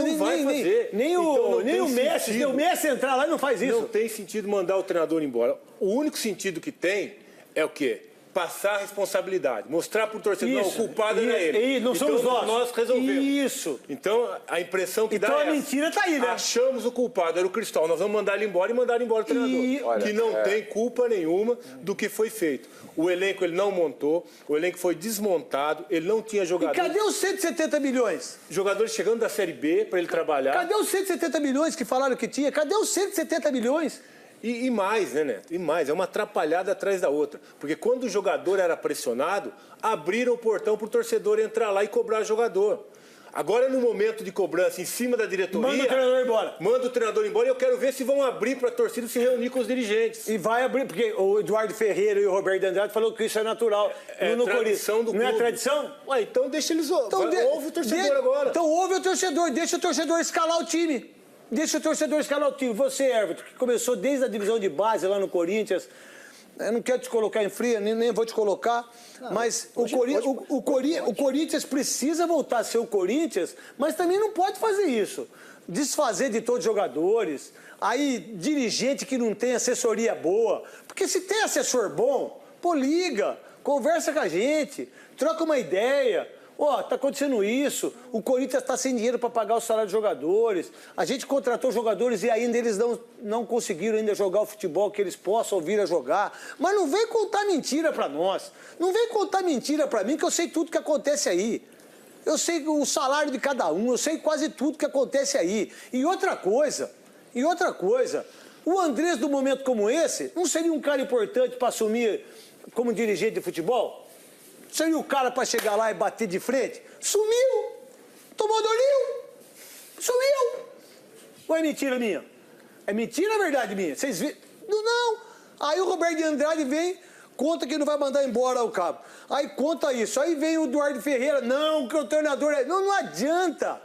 Messi. Sentido. O Messi entrar lá e não faz isso. Não tem sentido mandar o treinador embora. O único sentido que tem é o quê? Passar a responsabilidade, mostrar para o torcedor, o culpado era ele. E não somos nós. Nós resolvemos. Isso. Então, a impressão que dá é Então a mentira está aí, né? Achamos o culpado, era o Cristóvão. Nós vamos mandar ele embora e mandar embora o treinador. Que não tem culpa nenhuma do que foi feito. O elenco ele não montou, o elenco foi desmontado, ele não tinha jogadores. E cadê os 170 milhões? Jogadores chegando da Série B para ele trabalhar. Cadê os 170 milhões que falaram que tinha? Cadê os 170 milhões? E mais, né, Neto? E mais, é uma atrapalhada atrás da outra. Porque quando o jogador era pressionado, abriram o portão para o torcedor entrar lá e cobrar o jogador. Agora, no momento de cobrança em cima da diretoria... Manda o treinador embora. Manda o treinador embora e eu quero ver se vão abrir para a torcida se reunir com os dirigentes. E vai abrir, porque o Eduardo Ferreira e o Roberto Andrade falaram que isso é natural. É no tradição do clube. Não é tradição? Ué, então deixa eles... Então, ouve o torcedor agora. Então ouve o torcedor, deixa o torcedor escalar o time. Deixa o torcedor escalar o time. Você, Everton, que começou desde a divisão de base lá no Corinthians, eu não quero te colocar em fria, nem vou te colocar, mas o Corinthians precisa voltar a ser o Corinthians, mas também não pode fazer isso. Desfazer de todos os jogadores, aí dirigente que não tem assessoria boa, porque se tem assessor bom, pô, liga, conversa com a gente, troca uma ideia. Tá acontecendo isso, o Corinthians está sem dinheiro para pagar o salário dos jogadores, a gente contratou jogadores e ainda eles não conseguiram ainda jogar o futebol que eles possam vir a jogar. Mas não vem contar mentira para nós, não vem contar mentira para mim, que eu sei tudo que acontece aí. Eu sei o salário de cada um, eu sei quase tudo que acontece aí. E outra coisa, o Andrés, num momento como esse, não seria um cara importante para assumir como dirigente de futebol? Seria o cara para chegar lá e bater de frente? Sumiu! Tomou dolinho! Sumiu! Ou é mentira minha? É mentira ou é verdade minha? Vocês viram? Não! Aí o Roberto de Andrade vem, conta que não vai mandar embora o cabo. Aí conta isso. Aí vem o Eduardo Ferreira. Não, que o treinador é... Não adianta!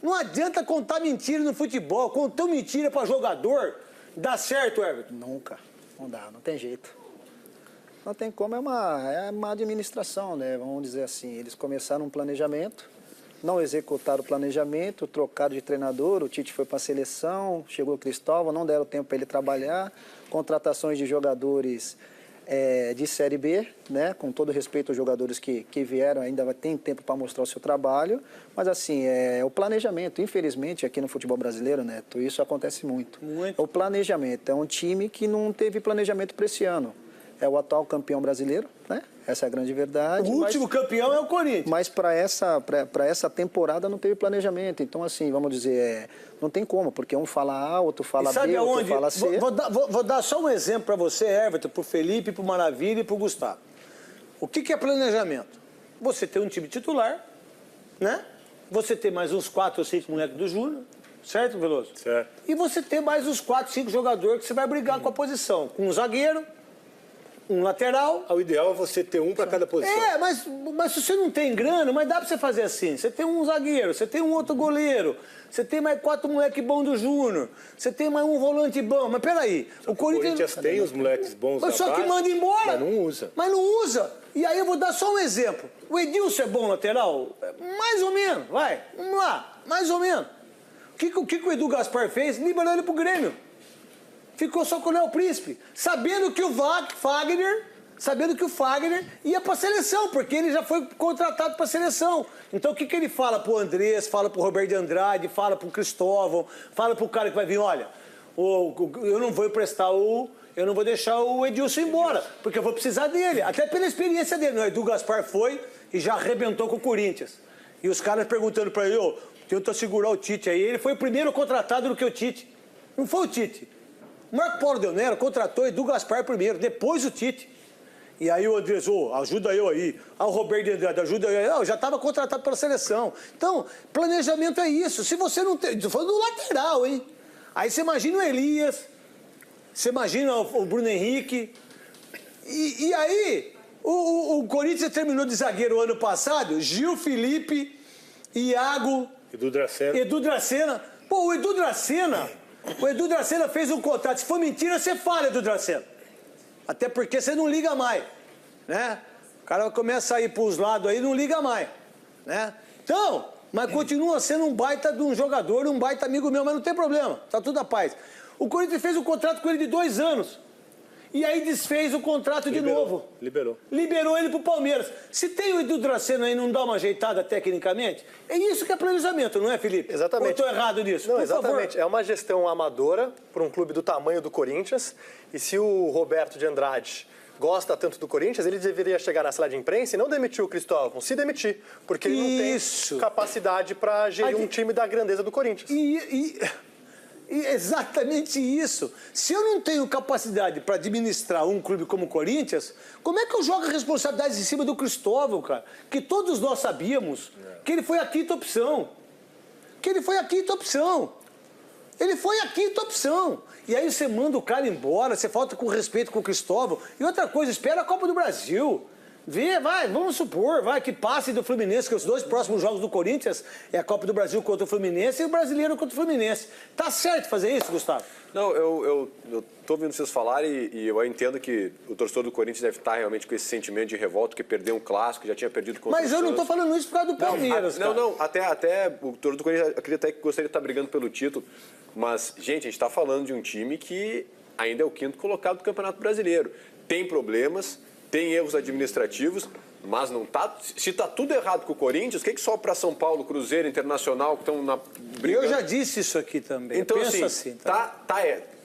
Não adianta contar mentira no futebol. Contou mentira para jogador. Dá certo, Everton? Nunca. Não dá, não tem jeito. Não tem como, é uma administração, né? Vamos dizer assim, eles começaram um planejamento, não executaram o planejamento, trocaram de treinador, o Tite foi para a seleção, chegou o Cristóvão, não deram tempo para ele trabalhar, contratações de jogadores de Série B, né? Com todo respeito aos jogadores que vieram, ainda tem tempo para mostrar o seu trabalho, mas assim, o planejamento, infelizmente, aqui no futebol brasileiro, Neto, isso acontece muito. O planejamento, é um time que não teve planejamento para esse ano. É o atual campeão brasileiro, né? Essa é a grande verdade. O último campeão é o Corinthians. Mas para essa temporada não teve planejamento. Então, assim, vamos dizer, não tem como, porque um fala A, outro fala B, outro fala C. Vou dar só um exemplo para você, Everton, para o Felipe, para o Maravilha e para o Gustavo. O que é planejamento? Você ter um time titular, né? Você ter mais uns 4 ou 5 moleques do Júnior, certo, Veloso? Certo. E você ter mais uns 4, 5 jogadores que você vai brigar com a posição. Com um zagueiro, um lateral. O ideal é você ter um para cada posição. Mas se você não tem grana, mas dá para você fazer assim. Você tem um zagueiro, você tem um outro goleiro, você tem mais 4 moleques bons do Júnior, você tem mais um volante bom. Mas peraí, o Corinthians tem os moleques bons da base, só que manda embora. Mas não usa. E aí eu vou dar só um exemplo. O Edilson é bom lateral? Mais ou menos, vai. Vamos lá, mais ou menos. O que o Edu Gaspar fez? Liberou ele pro Grêmio. Ficou só com o Léo Príncipe, sabendo que o Fagner ia para a seleção, porque ele já foi contratado para a seleção. Então o que ele fala pro Andrés, fala pro Roberto de Andrade, fala pro Cristóvão, fala pro cara que vai vir, olha, eu não vou deixar o Edilson embora, porque eu vou precisar dele, até pela experiência dele. O Edu Gaspar foi e já arrebentou com o Corinthians. E os caras perguntando para ele, tenta segurar o Tite aí. Ele foi o primeiro contratado do que o Tite. Não foi o Tite. O Marco Paulo Del Nero contratou Edu Gaspar primeiro, depois o Tite. E aí o Andrés, ajuda eu aí. O Roberto de Andrade, ajuda eu aí. Eu já estava contratado pela seleção. Então, planejamento é isso. Se você não tem... Estou falando do lateral, hein? Aí você imagina o Elias, você imagina o Bruno Henrique. E aí, o Corinthians terminou de zagueiro ano passado, Gil, Felipe, Iago... Edu Dracena. Pô, o Edu Dracena fez um contrato. Se for mentira, você fala, Edu Dracena. Até porque você não liga mais, né? O cara começa a ir para os lados aí, não liga mais, né? Então, mas continua sendo um baita de um jogador, um baita amigo meu, mas não tem problema, tá tudo à paz. O Corinthians fez um contrato com ele de 2 anos. E aí desfez o contrato de novo. Liberou ele pro Palmeiras. Se tem o Edu Dracena aí, não dá uma ajeitada tecnicamente? É isso que é planejamento, não é, Felipe? Exatamente. Ou eu tô errado nisso? Não, por exatamente. favor. É uma gestão amadora para um clube do tamanho do Corinthians. E se o Roberto de Andrade gosta tanto do Corinthians, ele deveria chegar na sala de imprensa e não demitir o Cristóvão, se demitir. Porque ele não tem capacidade para gerir um time da grandeza do Corinthians. E exatamente isso. Se eu não tenho capacidade para administrar um clube como o Corinthians, como é que eu jogo a responsabilidade em cima do Cristóvão, cara? Que todos nós sabíamos que ele foi a quinta opção. Ele foi a quinta opção. E aí você manda o cara embora, você falta com respeito com o Cristóvão. E outra coisa, espera a Copa do Brasil. Vamos supor, que passe do Fluminense, que os 2 próximos jogos do Corinthians é a Copa do Brasil contra o Fluminense e o Brasileiro contra o Fluminense. Tá certo fazer isso, Gustavo? Não, eu tô ouvindo vocês falarem e eu entendo que o torcedor do Corinthians deve estar realmente com esse sentimento de revolta, que perdeu um clássico, já tinha perdido contra o Mas eu não tô falando isso por causa do Palmeiras, cara. Até o torcedor do Corinthians, eu até gostaria de estar brigando pelo título, mas, gente, a gente está falando de um time que ainda é o 5º colocado do Campeonato Brasileiro. Tem problemas, tem erros administrativos, mas não tá. Se tá tudo errado com o Corinthians, o que sobra para São Paulo, Cruzeiro, Internacional, que estão na briga? Eu já disse isso aqui também. Então, penso assim,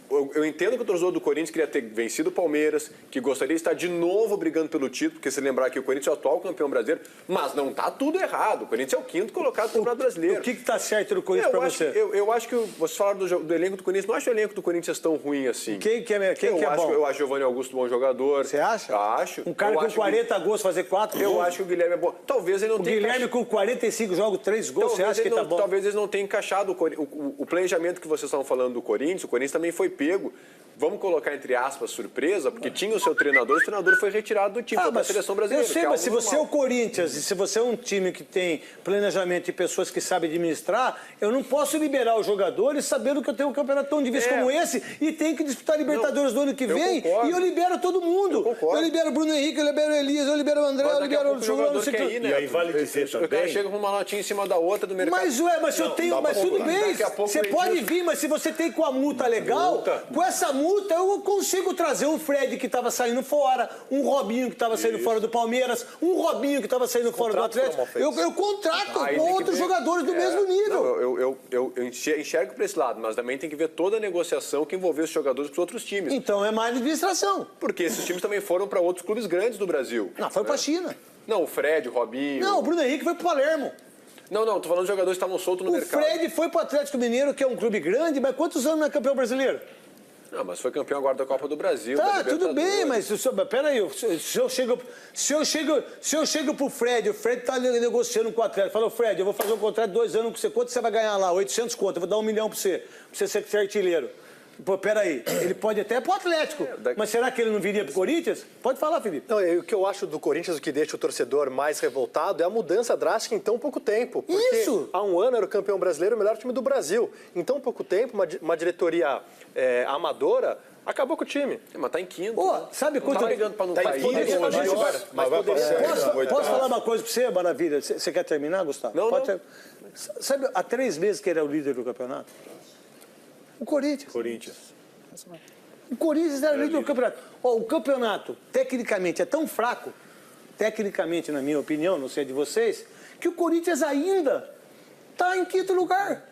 eu entendo que o torcedor do Corinthians queria ter vencido o Palmeiras, que gostaria de estar de novo brigando pelo título, porque se lembrar que o Corinthians é o atual campeão brasileiro, mas não tá tudo errado. O Corinthians é o 5º colocado do Campeonato Brasileiro. O que tá certo no Corinthians para você? Eu acho que vocês falaram do elenco do Corinthians, não acho o elenco do Corinthians tão ruim assim. Quem é bom? Eu acho o Giovanni Augusto um bom jogador. Você acha? Acho. Um cara com 40 gols fazer 4 gols. Eu acho que o Guilherme é bom. Talvez ele não tenha. O Guilherme com 45 jogos, 3 gols, você acha que tá bom? Talvez eles não tenham encaixado o planejamento que vocês estavam falando do Corinthians. O Corinthians também foi pego. Vamos colocar entre aspas surpresa, porque tinha o seu treinador, o treinador foi retirado do time da seleção brasileira. Eu sei, mas se você é o Corinthians e se você é um time que tem planejamento e pessoas que sabem administrar, eu não posso liberar os jogadores sabendo que eu tenho um campeonato tão difícil como esse e tenho que disputar Libertadores do ano que vem e eu libero todo mundo. Eu libero o Bruno Henrique, eu libero o Elias, eu libero o André, eu libero o jogador. E aí vale dizer também... O cara chega com uma notinha em cima da outra do mercado. Mas eu tenho... Mas tudo bem, você pode vir, mas se você tem com a multa legal, com essa multa eu consigo trazer um Fred que estava saindo fora, um Robinho que estava saindo fora do Palmeiras, um Robinho que estava saindo fora do Atlético. Eu contrato com outros jogadores do mesmo nível. Eu enxergo para esse lado, mas também tem que ver toda a negociação que envolveu os jogadores com os outros times. Então é má administração. Porque esses times também foram para outros clubes grandes do Brasil. Não, foi para a China. Não, o Fred, o Robinho... Não, o Bruno Henrique foi para o Palermo. Não, tô falando de jogadores que estavam soltos no mercado. O Fred foi para o Atlético Mineiro, que é um clube grande, mas quantos anos não é campeão brasileiro? Não, mas foi campeão agora da Copa do Brasil. Tá, tudo bem, mas peraí, se eu chego pro Fred, o Fred tá negociando com o Atlético, fala, Fred, eu vou fazer um contrato de 2 anos com você, quanto você vai ganhar lá? 800 conto, eu vou dar 1 milhão pra você ser artilheiro. Pô, peraí, ele pode até ir pro Atlético, mas será que ele não viria pro Corinthians? Pode falar, Felipe. Não, o que eu acho do Corinthians, o que deixa o torcedor mais revoltado é a mudança drástica em tão pouco tempo. Porque há um ano era o campeão brasileiro, o melhor time do Brasil. Em tão pouco tempo, uma diretoria amadora acabou com o time. Mas tá em 5º. Pô, sabe quanto... Tá brigando pra não cair. Posso falar uma coisa pra você, Maravilha? Você quer terminar, Gustavo? Não. Sabe, há 3 meses que ele é o líder do campeonato? O Corinthians. O Corinthians era líder do campeonato. O campeonato, tecnicamente, é tão fraco, tecnicamente, na minha opinião, não sei de vocês, que o Corinthians ainda está em 5º lugar.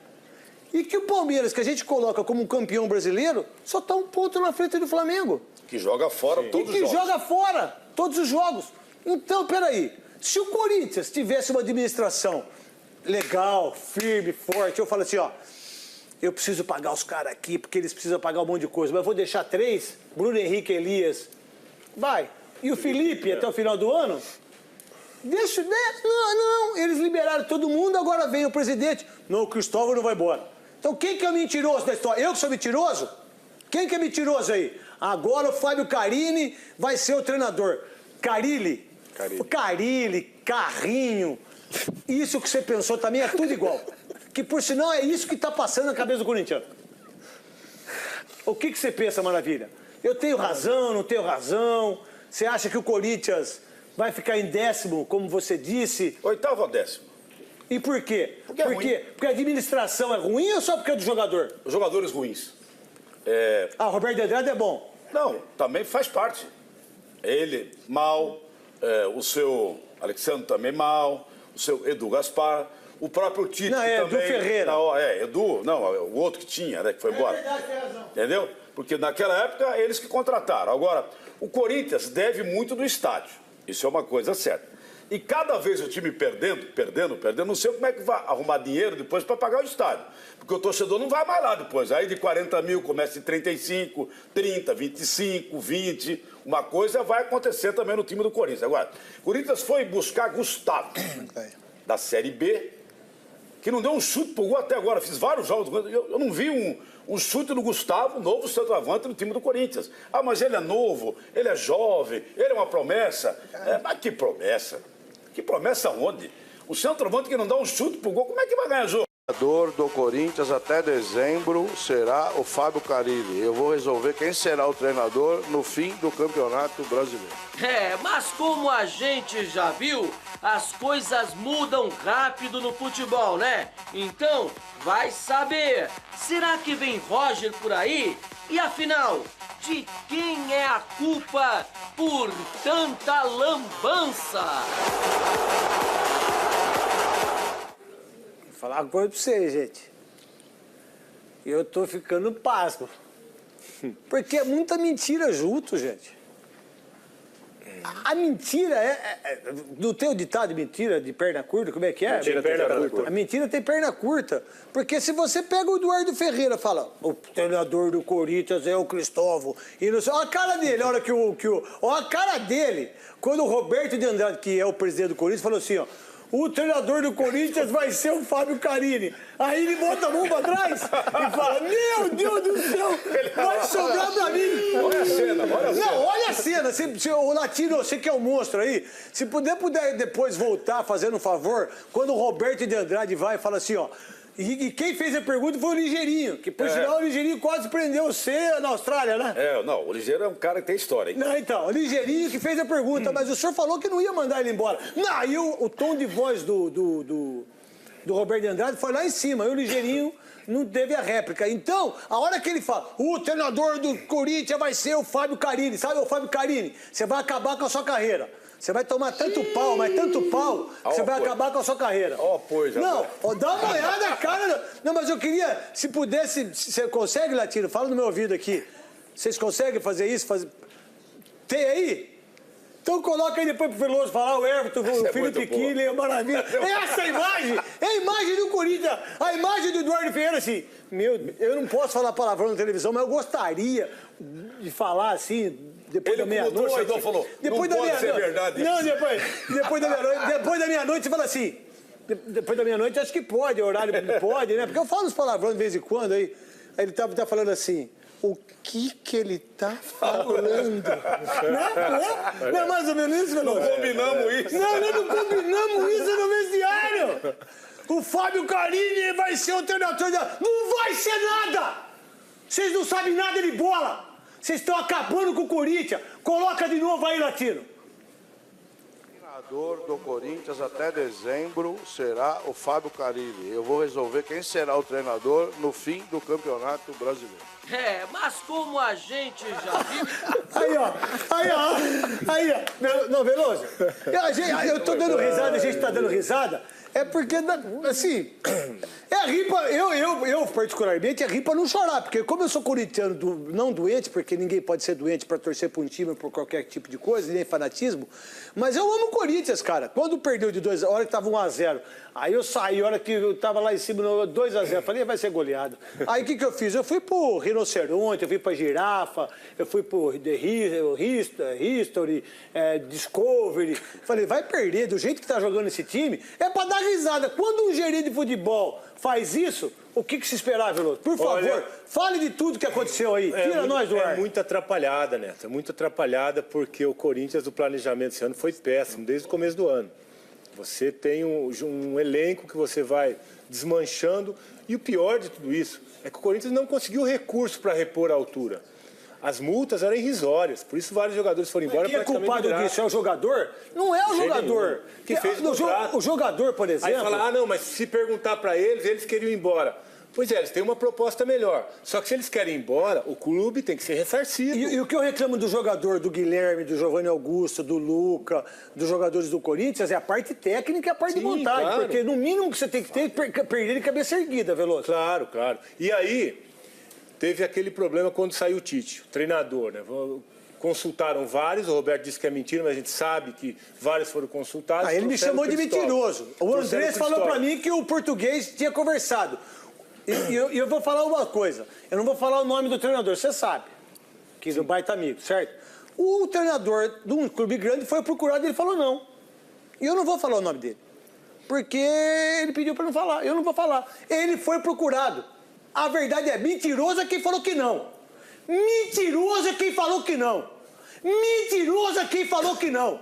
E que o Palmeiras, que a gente coloca como um campeão brasileiro, só está 1 ponto na frente do Flamengo. Que joga fora todos os jogos. E que joga fora todos os jogos. Então, peraí, se o Corinthians tivesse uma administração legal, firme, forte, eu falo assim, eu preciso pagar os caras aqui, porque eles precisam pagar um monte de coisa, mas eu vou deixar 3, Bruno Henrique, Elias, vai. E o Felipe, até o final do ano? Deixa, né? Não, eles liberaram todo mundo, agora vem o presidente. Não, o Cristóvão não vai embora. Então quem que é o mentiroso da história? Eu que sou mentiroso? Quem que é mentiroso aí? Agora o Fábio Carini vai ser o treinador. Carilli, Carrinho, isso que você pensou também é tudo igual. Que por sinal é isso que está passando na cabeça do corintiano. O que você pensa, Maravilha? Eu tenho razão, não tenho razão? Você acha que o Corinthians vai ficar em 10º, como você disse? 8º ou 10º. E por quê? Porque é ruim. Porque a administração é ruim ou só porque é do jogador? Os jogadores ruins. Ah, o Roberto Andrade é bom. Não, também faz parte. Ele, mal. O seu Alexandre também mal. O seu Edu Gaspar. O próprio Tite não, é também. Edu Ferreira. Não, Edu, não, o outro que tinha, né, que foi embora. É verdade, tem razão. Entendeu? Porque naquela época eles que contrataram. Agora, o Corinthians deve muito do estádio. Isso é uma coisa certa. E cada vez o time perdendo, não sei como é que vai arrumar dinheiro depois para pagar o estádio. Porque o torcedor não vai mais lá depois. Aí de 40 mil começa em 35, 30, 25, 20. Uma coisa vai acontecer também no time do Corinthians. Agora, o Corinthians foi buscar Gustavo, da Série B, que não deu um chute pro gol até agora. Fiz vários jogos. Eu não vi um chute do Gustavo, novo centroavante no time do Corinthians. Ah, mas ele é novo, ele é jovem, ele é uma promessa. Mas que promessa? Que promessa onde? O centroavante que não dá um chute pro gol, como é que vai ganhar jogo? O treinador do Corinthians até dezembro será o Fábio Carilli. Eu vou resolver quem será o treinador no fim do Campeonato Brasileiro. Mas como a gente já viu, as coisas mudam rápido no futebol, né? Então, vai saber. Será que vem Roger por aí? E afinal, de quem é a culpa por tanta lambança? Vou falar uma coisa pra vocês, gente. Eu tô ficando pasmo. Porque é muita mentira junto, gente. A mentira do teu ditado de mentira de perna curta, como é que é? Mentira tem perna curta. A mentira tem perna curta. Porque se você pega o Eduardo Ferreira e fala, o treinador do Corinthians é o Cristóvão, e não sei, olha a cara dele, a hora que olha a cara dele, quando o Roberto de Andrade, que é o presidente do Corinthians, falou assim, ó, o treinador do Corinthians vai ser o Fábio Carini. Aí ele bota a mão pra trás e fala, meu Deus do céu, vai sobrar pra mim. Olha a cena, olha a cena. Não, olha a cena. O Latino, você que é o monstro aí, se puder depois voltar fazendo um favor, quando o Roberto de Andrade vai e fala assim, ó, e quem fez a pergunta foi o Ligeirinho, que por sinal o Ligeirinho quase prendeu você na Austrália, né? Não, o Ligeiro é um cara que tem história, hein? Não, então, o Ligeirinho que fez a pergunta, mas o senhor falou que não ia mandar ele embora. Não, e o tom de voz do Roberto de Andrade foi lá em cima, e o Ligeirinho não teve a réplica. Então, a hora que ele fala, o treinador do Corinthians vai ser o Fábio Carini, sabe o Fábio Carini? Você vai acabar com a sua carreira. Você vai tomar tanto pau, mas tanto pau, que você vai acabar com a sua carreira. Não, dá uma olhada, cara. Não, mas eu queria, se pudesse, você consegue, Latino? Fala no meu ouvido aqui. Vocês conseguem fazer isso? Tem aí? Então coloca aí depois pro Veloso falar, o Everton, o Felipe Kille, maravilha. Essa imagem é a imagem do Corinthians, a imagem do Eduardo Ferreira, assim. Eu não posso falar palavrão na televisão, mas eu gostaria de falar assim, depois da meia-noite. O torcedor falou, depois não da pode ser verdade. Não, depois da meia-noite você fala assim, depois da meia-noite acho que pode, o horário pode, né? Porque eu falo uns palavrões de vez em quando, aí ele tá falando assim, o que ele tá falando? Não é mais ou menos isso, Veloso? Não combinamos isso. Não combinamos isso no vestiário. O Fábio Carini vai ser o treinador. Não vai ser nada. Vocês não sabem nada de bola. Vocês estão acabando com o Corinthians. Coloca de novo aí, Latino. O treinador do Corinthians até dezembro será o Fábio Carilli. Eu vou resolver quem será o treinador no fim do Campeonato Brasileiro. Mas como a gente já viu... Aí, ó. Não, Veloso. Eu tô dando risada, a gente tá dando risada. É porque, assim, é rir pra... Eu, particularmente, é rir pra não chorar. Porque como eu sou corintiano não doente, porque ninguém pode ser doente pra torcer pra um time por qualquer tipo de coisa, nem fanatismo, mas eu amo o Corinthians. Corinthians, cara. Quando perdeu de 2, a hora que tava 1-0, aí eu saí, a hora que eu tava lá em cima, 2-0, falei, vai ser goleado. Aí o que eu fiz? Eu fui pro Rinoceronte, eu fui pra Girafa, eu fui pro The History, Discovery. Falei, vai perder, do jeito que tá jogando esse time, é pra dar risada. Quando um gerente de futebol faz isso, o que se esperava, Veloso? Por favor, fale de tudo que aconteceu aí. Tira nós do ar. É muito atrapalhada, Neto. É muito atrapalhada porque o Corinthians, o planejamento esse ano foi péssimo, desde o começo do ano. Você tem um elenco que você vai desmanchando. E o pior de tudo isso é que o Corinthians não conseguiu recurso para repor a altura. As multas eram irrisórias, por isso vários jogadores foram embora. Quem é culpado disso? É o jogador? Não é o jogador. Que fez o contrato. O jogador, por exemplo... Aí fala, não, mas se perguntar para eles, eles queriam ir embora. Pois é, eles têm uma proposta melhor. Só que se eles querem ir embora, o clube tem que ser ressarcido. E o que eu reclamo do jogador, do Guilherme, do Giovanni Augusto, do Luca, dos jogadores do Corinthians, é a parte técnica e a parte de montagem. Claro. Porque no mínimo que você tem que ter é perder de cabeça erguida, Veloso. Claro, claro. E aí... Teve aquele problema quando saiu o Tite, o treinador, né? Consultaram vários, o Roberto disse que é mentira, mas a gente sabe que vários foram consultados. Ele me chamou de mentiroso. O Andrés falou para mim que o português tinha conversado. E eu vou falar uma coisa, eu não vou falar o nome do treinador, você sabe, que do baita amigo, certo? O treinador de um clube grande foi procurado e ele falou não. E eu não vou falar o nome dele, porque ele pediu para não falar, eu não vou falar. Ele foi procurado. A verdade é, mentiroso é quem falou que não. Mentiroso é quem falou que não. Mentiroso é quem falou que não.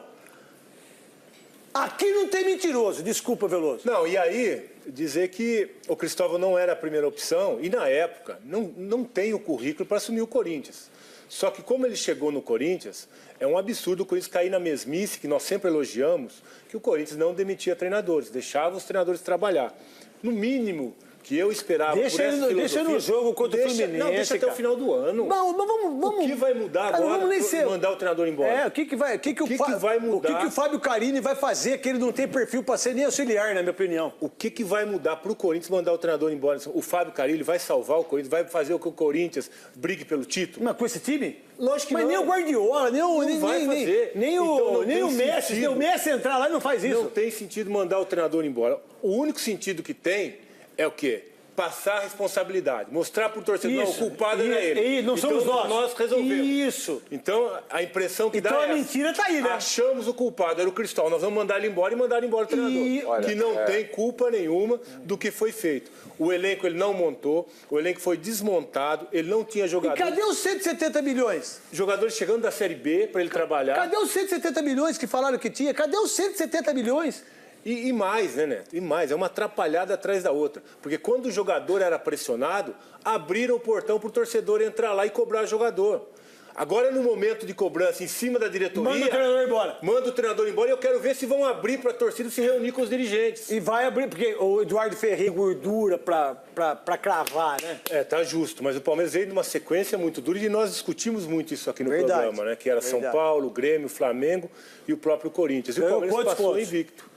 Aqui não tem mentiroso, desculpa, Veloso. Não, e aí, dizer que o Cristóvão não era a primeira opção, e na época, não tem o currículo para assumir o Corinthians. Só que como ele chegou no Corinthians, é um absurdo o Corinthians cair na mesmice, que nós sempre elogiamos, que o Corinthians não demitia treinadores, deixava os treinadores trabalhar. No mínimo... que eu esperava por essa filosofia... Deixa no jogo contra o Fluminense, não, deixa até o final do ano. Não, vamos... O que vai mudar agora mandar o treinador embora? O que vai mudar? O que o Fábio Carini vai fazer que ele não tem perfil para ser nem auxiliar, na minha opinião? O que vai mudar para o Corinthians mandar o treinador embora? O Fábio Carini vai salvar o Corinthians, vai fazer com que o Corinthians brigue pelo título? Mas com esse time? Lógico que mas não. Nem o Guardiola, nem o Messi. Nem o Messi entrar lá e não faz isso. Não tem sentido mandar o treinador embora. O único sentido que tem é o quê? Passar a responsabilidade, mostrar para o torcedor, o culpado era ele. Não somos nós. Nós resolvemos. Isso. Então, a impressão que dá é a mentira está aí, né? Achamos o culpado, era o Cristóvão. Nós vamos mandar ele embora e mandar embora o treinador. Que não tem culpa nenhuma do que foi feito. O elenco ele não montou, o elenco foi desmontado, ele não tinha jogadores. E cadê os 170 milhões? Jogadores chegando da Série B para ele trabalhar. Cadê os 170 milhões que falaram que tinha? Cadê os 170 milhões? E mais, né, Neto? E mais, é uma atrapalhada atrás da outra. Porque quando o jogador era pressionado, abriram o portão para o torcedor entrar lá e cobrar o jogador. Agora, no momento de cobrança em cima da diretoria... Manda o treinador embora. Manda o treinador embora e eu quero ver se vão abrir para a torcida se reunir com os dirigentes. E vai abrir, porque o Eduardo Ferreira gordura para cravar, né? Tá justo. Mas o Palmeiras veio numa sequência muito dura e nós discutimos muito isso aqui no programa, né? Que era São Paulo, Grêmio, Flamengo e o próprio Corinthians. E o Palmeiras passou invicto.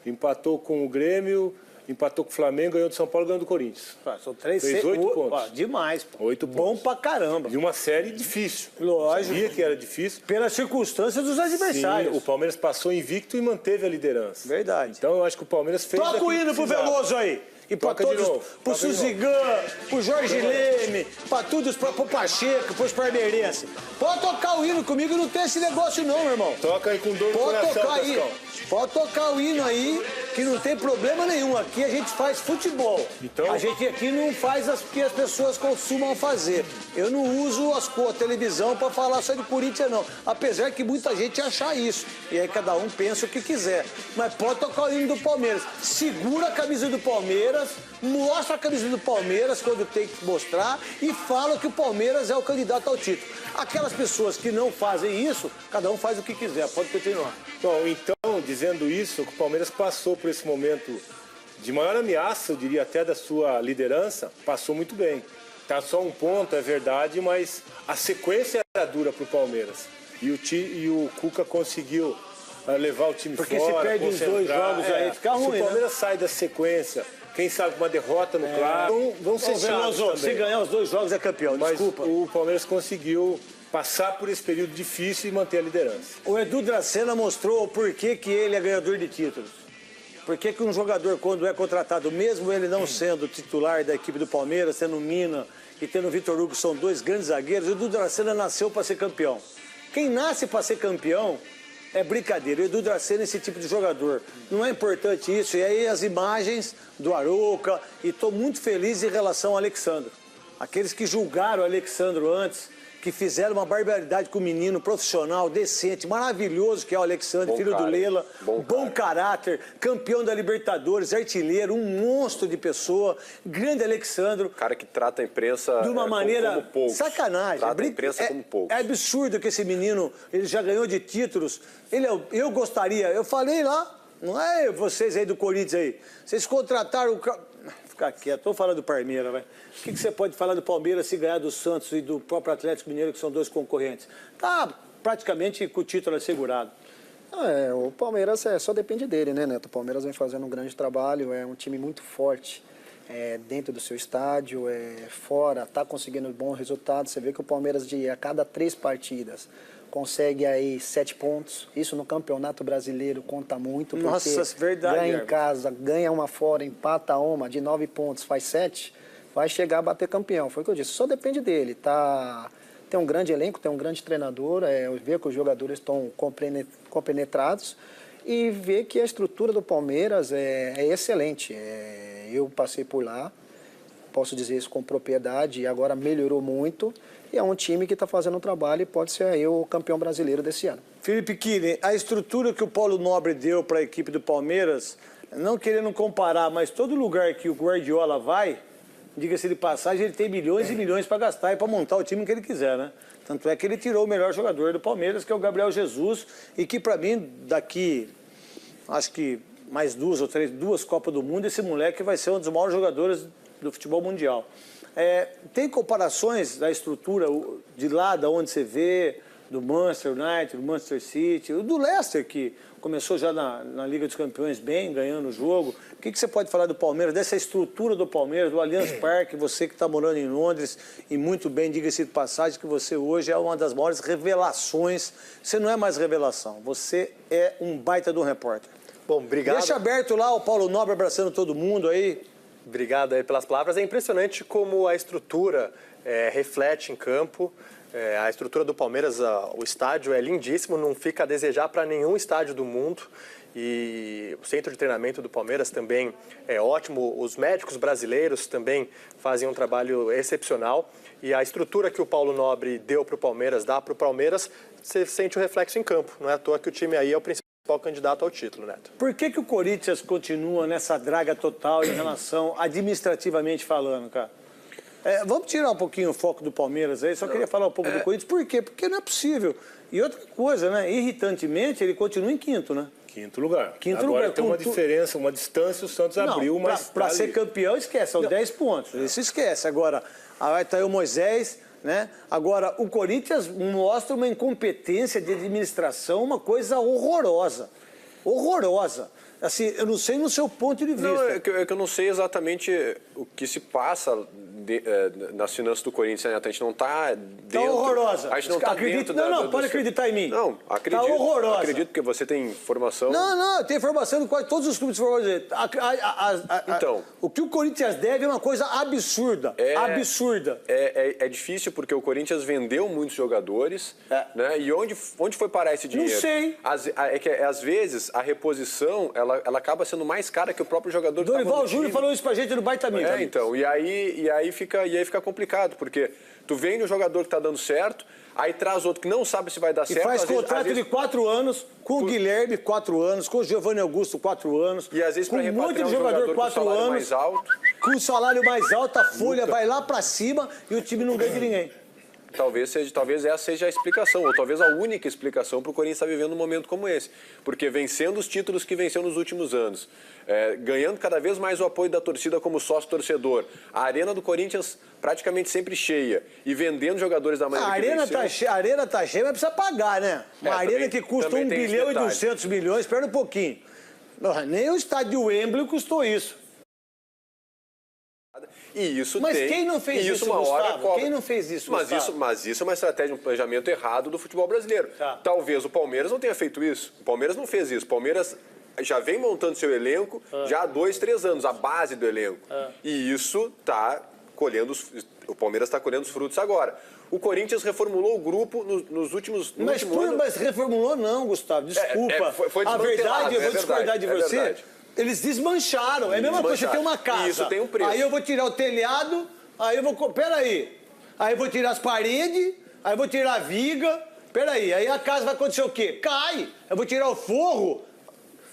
Empatou com o Grêmio, empatou com o Flamengo, ganhou do São Paulo e ganhou do Corinthians. São 3, fez 8 pontos. Demais, pô. 8 pontos. Bom pra caramba. E uma série difícil. Lógico. Sabia que era difícil. Pelas circunstâncias dos adversários. Sim, o Palmeiras passou invicto e manteve a liderança. Verdade. Então eu acho que o Palmeiras fez... Toca o hino pro Veloso aí. E para todos, pro Suzigan, pro Jorge Leme, para todos, pro Pacheco, pros parmeirenses. Pode tocar o hino comigo, não tem esse negócio não, meu irmão. Toca aí com dor no coração, tocar aí. Pode tocar o hino aí, que não tem problema nenhum. Aqui a gente faz futebol. Então... A gente aqui não faz o que as pessoas costumam fazer. Eu não uso a televisão para falar só de Corinthians, não. Apesar que muita gente acha isso. E aí cada um pensa o que quiser. Mas pode tocar o hino do Palmeiras. Segura a camisa do Palmeiras, mostra a camisa do Palmeiras quando tem que mostrar e fala que o Palmeiras é o candidato ao título. Aquelas pessoas que não fazem isso, cada um faz o que quiser. Pode continuar. Bom, então, dizendo isso, que o Palmeiras passou por esse momento de maior ameaça, eu diria até da sua liderança, passou muito bem. Tá só um ponto, é verdade, mas a sequência era dura para o Palmeiras. E o Cuca conseguiu levar o time fora, porque se perde os 2 jogos aí, fica ruim, se o Palmeiras sai da sequência, quem sabe com uma derrota no clássico, vão ser chatos também. Se ganhar os 2 jogos é campeão, mas desculpa. O Palmeiras conseguiu passar por esse período difícil e manter a liderança. O Edu Dracena mostrou o porquê que ele é ganhador de títulos. Por que um jogador, quando é contratado, mesmo ele não sendo titular da equipe do Palmeiras, tendo o Mina e tendo o Vitor Hugo, são dois grandes zagueiros, o Edu Dracena nasceu para ser campeão. Quem nasce para ser campeão é brincadeira. O Edu Dracena é esse tipo de jogador. Não é importante isso. E aí as imagens do Arouca, e estou muito feliz em relação ao Alexandre. Aqueles que julgaram o Alexandre antes, que fizeram uma barbaridade com o menino profissional, decente, maravilhoso que é o Alexandre, filho do Lela, bom caráter, campeão da Libertadores, artilheiro, um monstro de pessoa, grande Alexandre. Cara que trata a imprensa de uma maneira como poucos. Sacanagem. Trata a imprensa como poucos. É absurdo que esse menino, ele já ganhou de títulos. Eu gostaria, eu falei lá, não é vocês aí do Corinthians aí, vocês contrataram o... Ficar quieto, estou falando do Palmeiras, vai. O que você pode falar do Palmeiras se ganhar do Santos e do próprio Atlético Mineiro, que são dois concorrentes? Tá praticamente com o título assegurado. O Palmeiras só depende dele, né, Neto? O Palmeiras vem fazendo um grande trabalho, é um time muito forte dentro do seu estádio, fora, está conseguindo bons resultados. Você vê que o Palmeiras, a cada 3 partidas, consegue aí 7 pontos. Isso no Campeonato Brasileiro conta muito. Nossa, verdade. Ganha em casa, ganha uma fora, empata uma, de 9 pontos, faz 7, vai chegar a bater campeão. Foi o que eu disse. Só depende dele. Tem um grande elenco, tem um grande treinador, vê que os jogadores estão compenetrados e vê que a estrutura do Palmeiras é excelente. Eu passei por lá, posso dizer isso com propriedade, e agora melhorou muito. E é um time que está fazendo um trabalho e pode ser aí o campeão brasileiro desse ano. Felipe Kine, a estrutura que o Paulo Nobre deu para a equipe do Palmeiras, não querendo comparar, mas todo lugar que o Guardiola vai, diga-se de passagem, ele tem milhões e milhões para gastar e para montar o time que ele quiser, né? Tanto é que ele tirou o melhor jogador do Palmeiras, que é o Gabriel Jesus, e que para mim, daqui, acho que mais 2 ou 3, 2 Copas do Mundo, esse moleque vai ser um dos maiores jogadores do futebol mundial. Tem comparações da estrutura de lá, da onde você vê, do Manchester United, do Manchester City, do Leicester, que começou já na Liga dos Campeões bem, ganhando o jogo. O que você pode falar do Palmeiras, dessa estrutura do Palmeiras, do Allianz Parque, você que está morando em Londres, e muito bem, diga-se de passagem, que você hoje é uma das maiores revelações. Você não é mais revelação, você é um baita de um repórter. Bom, obrigado. Deixa aberto lá o Paulo Nobre abraçando todo mundo aí. Obrigado aí pelas palavras. É impressionante como a estrutura reflete em campo. A estrutura do Palmeiras, o estádio é lindíssimo, não fica a desejar para nenhum estádio do mundo. E o centro de treinamento do Palmeiras também é ótimo. Os médicos brasileiros também fazem um trabalho excepcional. E a estrutura que o Paulo Nobre deu para o Palmeiras, dá para o Palmeiras, você sente o reflexo em campo. Não é à toa que o time aí é o principal candidato ao título, Neto. Por que o Corinthians continua nessa draga total em relação, administrativamente falando, cara? Vamos tirar um pouquinho o foco do Palmeiras aí, só queria falar um pouco do Corinthians. Por quê? Porque não é possível. E outra coisa, né? Irritantemente, ele continua em 5º, né? 5º lugar. Agora lugar. Tem uma diferença, uma distância, o Santos abriu, mas... Para ser campeão, esquece, são 10 pontos. Isso esquece. Agora, vai estar aí o Moisés, né? Agora, o Corinthians mostra uma incompetência de administração, uma coisa horrorosa. Horrorosa. Assim, eu não sei no seu ponto de vista. Não, é que eu não sei exatamente o que se passa nas finanças do Corinthians, né? A gente não está dentro... Está horrorosa. A gente não está dentro... Não, pode acreditar em mim. Não, acredito. Está horrorosa. Acredito porque você tem formação... Não, eu tenho formação de quase todos os clubes de formação. Então... O que o Corinthians deve é uma coisa absurda. Absurda. É difícil porque o Corinthians vendeu muitos jogadores, né? E onde foi parar esse dinheiro? Não sei. Às vezes, a reposição, ela acaba sendo mais cara que o próprio jogador que Dorival Júnior falou isso pra gente no Baita Amigo. Então, e aí fica complicado, porque tu vende um jogador que tá dando certo, aí traz outro que não sabe se vai dar certo. E faz contrato de 4 anos, com o Guilherme, 4 anos, com o Giovanni Augusto, 4 anos. E às vezes com um monte de jogador 4 anos, mais alto. com o salário mais alto, a folha vai lá pra cima e o time não ganha de ninguém. Talvez essa seja a explicação, ou talvez a única explicação para o Corinthians estar vivendo um momento como esse. Porque vencendo os títulos que venceu nos últimos anos, ganhando cada vez mais o apoio da torcida como sócio-torcedor, a arena do Corinthians praticamente sempre cheia e vendendo jogadores da maneira que venceu... A arena tá cheia, mas precisa pagar, né? Uma arena que custa 1 bilhão e 200 milhões, espera um pouquinho. Nem o estádio Wembley custou isso. E isso Mas tem, quem não fez e isso, uma hora Gustavo? cobra. Quem não fez isso, mas Gustavo? isso é uma estratégia, um planejamento errado do futebol brasileiro. Tá. Talvez o Palmeiras não tenha feito isso. O Palmeiras não fez isso. O Palmeiras já vem montando seu elenco já há 2, 3 anos, a base do elenco. E isso está colhendo, o Palmeiras está colhendo os frutos agora. O Corinthians reformulou o grupo nos últimos anos. Mas reformulou não, Gustavo, desculpa. Foi a verdade, eu vou discordar de você. verdade. Eles desmancharam. É a mesma coisa, você tem uma casa. E isso tem um preço. Aí eu vou tirar o telhado, aí eu vou... Peraí. Aí eu vou tirar as paredes, aí eu vou tirar a viga. Peraí, aí a casa vai acontecer o quê? Cai. Eu vou tirar o forro,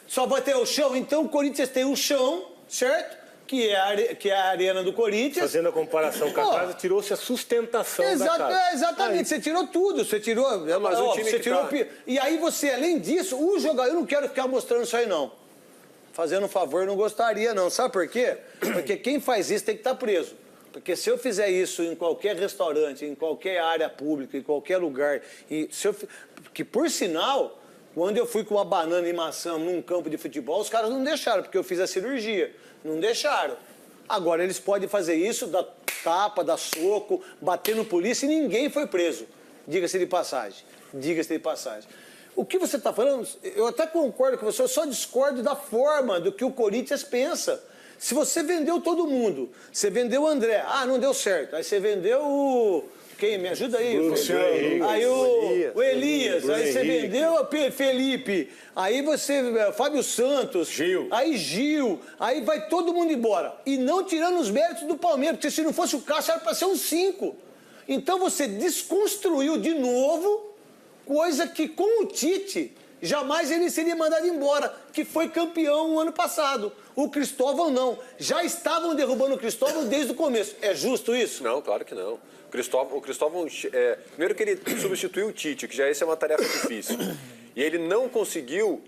só vai ter o chão. Então o Corinthians tem o chão, certo? Que é a arena do Corinthians. Fazendo a comparação com a casa, tirou-se a sustentação da casa. Exatamente, Aí. você tirou tudo, você tirou... mas o time você que tirou tá... E aí você, além disso, o jogador... Eu não quero ficar mostrando isso aí, não. Fazendo um favor, eu não gostaria, não. Sabe por quê? Porque quem faz isso tem que estar preso. Porque se eu fizer isso em qualquer restaurante, em qualquer área pública, em qualquer lugar... Que, por sinal, quando eu fui com uma banana e maçã num campo de futebol, os caras não deixaram, porque eu fiz a cirurgia. Não deixaram. Agora, eles podem fazer isso, dar tapa, dar soco, bater no polícia e ninguém foi preso. Diga-se de passagem. Diga-se de passagem. O que você está falando, eu até concordo com você, eu só discordo da forma do que o Corinthians pensa. Se você vendeu todo mundo, você vendeu o André, não deu certo. Aí você vendeu o... Quem? Me ajuda aí. Aí o Elias. Aí você vendeu o Felipe. Aí você... Fábio Santos. Gil. Aí Gil. Aí vai todo mundo embora. E não tirando os méritos do Palmeiras, porque se não fosse o Cássio, era para ser um 5. Então você desconstruiu de novo coisa que com o Tite jamais ele seria mandado embora, que foi campeão no ano passado. O Cristóvão não. Já estavam derrubando o Cristóvão desde o começo. É justo isso? Não, claro que não. O Cristóvão primeiro que ele substituiu o Tite, que já essa é uma tarefa difícil. E ele não conseguiu,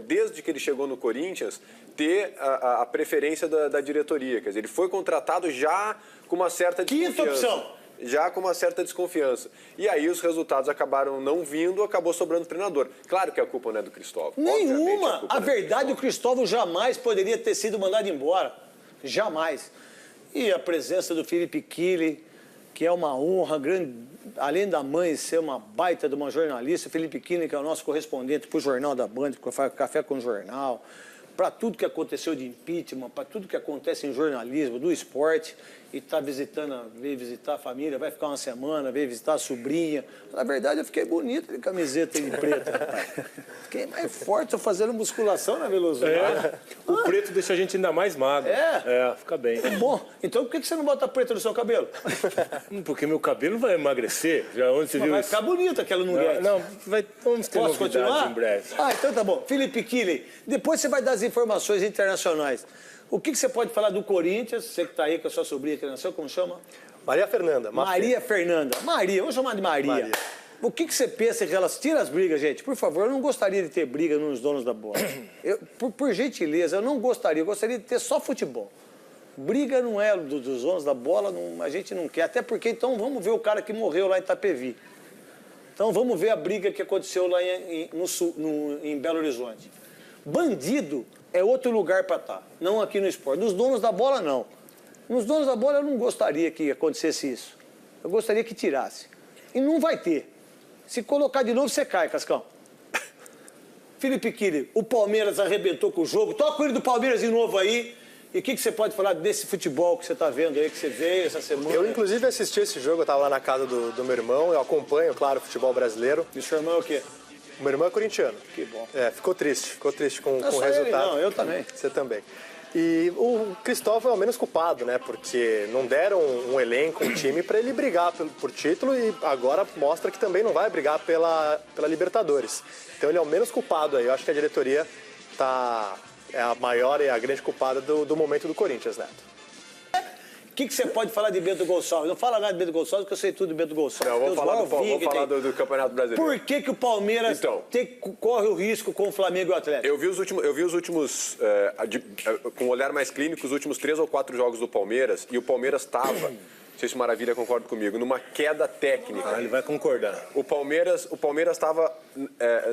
desde que ele chegou no Corinthians, ter a preferência da diretoria. Quer dizer, ele foi contratado já com uma certa desconfiança. Quinta opção. Já com uma certa desconfiança. E aí os resultados acabaram não vindo, acabou sobrando o treinador. Claro que a culpa não é do Cristóvão. Nenhuma. A verdade, o Cristóvão jamais poderia ter sido mandado embora. Jamais. E a presença do Felipe Kille, que é uma honra grande, além da mãe ser uma baita de uma jornalista, Felipe Kille, que é o nosso correspondente para o Jornal da Band, Café com o Jornal, para tudo que aconteceu de impeachment, para tudo que acontece em jornalismo, do esporte, e está veio visitar a família, vai ficar uma semana, veio visitar a sobrinha. Na verdade, eu fiquei bonito de camiseta de preta, rapaz. Fiquei mais forte, tô fazendo musculação na velocidade. O preto deixa a gente ainda mais magro. Fica bem. Bom, então por que você não bota preta no seu cabelo? Porque meu cabelo vai emagrecer. Já onde você viu Vai isso? ficar bonito aquela nuguete. Vamos ter Posso novidades continuar? em breve. Então tá bom. Felipe Kille, depois você vai dar as informações internacionais. O que você pode falar do Corinthians? Você que está aí com a sua sobrinha que nasceu, como chama? Maria Fernanda. Maria Fernanda. Maria, vamos chamar de Maria. O que você pensa em relação... Tira as brigas, gente. Por favor, eu não gostaria de ter briga nos donos da bola. Por gentileza, eu não gostaria. Eu gostaria de ter só futebol. Briga não é dos donos da bola, a gente não quer. Até porque, então, vamos ver o cara que morreu lá em Itapevi. Então, vamos ver a briga que aconteceu lá em Belo Horizonte. Bandido é outro lugar para estar, não aqui no esporte. Nos donos da bola, não. Nos donos da bola, eu não gostaria que acontecesse isso. Eu gostaria que tirasse. E não vai ter. Se colocar de novo, você cai, Cascão. Felipe Kille, o Palmeiras arrebentou com o jogo. Toca o hino do Palmeiras de novo aí. E o que você pode falar desse futebol que você está vendo aí, que você veio essa semana? Eu, inclusive, assisti esse jogo, eu estava lá na casa do meu irmão, eu acompanho, claro, o futebol brasileiro. E o seu irmão é o quê? O meu irmão é corintiano. Que bom. Ficou triste com o Não, resultado. Não, eu também. Você também. E o Cristóvão é o menos culpado, né? Porque não deram um elenco, um time para ele brigar por título e agora mostra que também não vai brigar pela Libertadores. Então ele é o menos culpado aí. Eu acho que a diretoria é a maior e a grande culpada do momento do Corinthians, Neto. O que você pode falar de Bento Gonçalves? Não fala nada de Bento Gonçalves, porque eu sei tudo de Bento Gonçalves. Não, vou falar do Campeonato Brasileiro. Por que o Palmeiras corre o risco com o Flamengo e o Atlético? Eu vi os últimos com um olhar mais clínico, os últimos 3 ou 4 jogos do Palmeiras, e o Palmeiras estava, não sei se o Maravilha concorda comigo, numa queda técnica. Ele vai concordar. O Palmeiras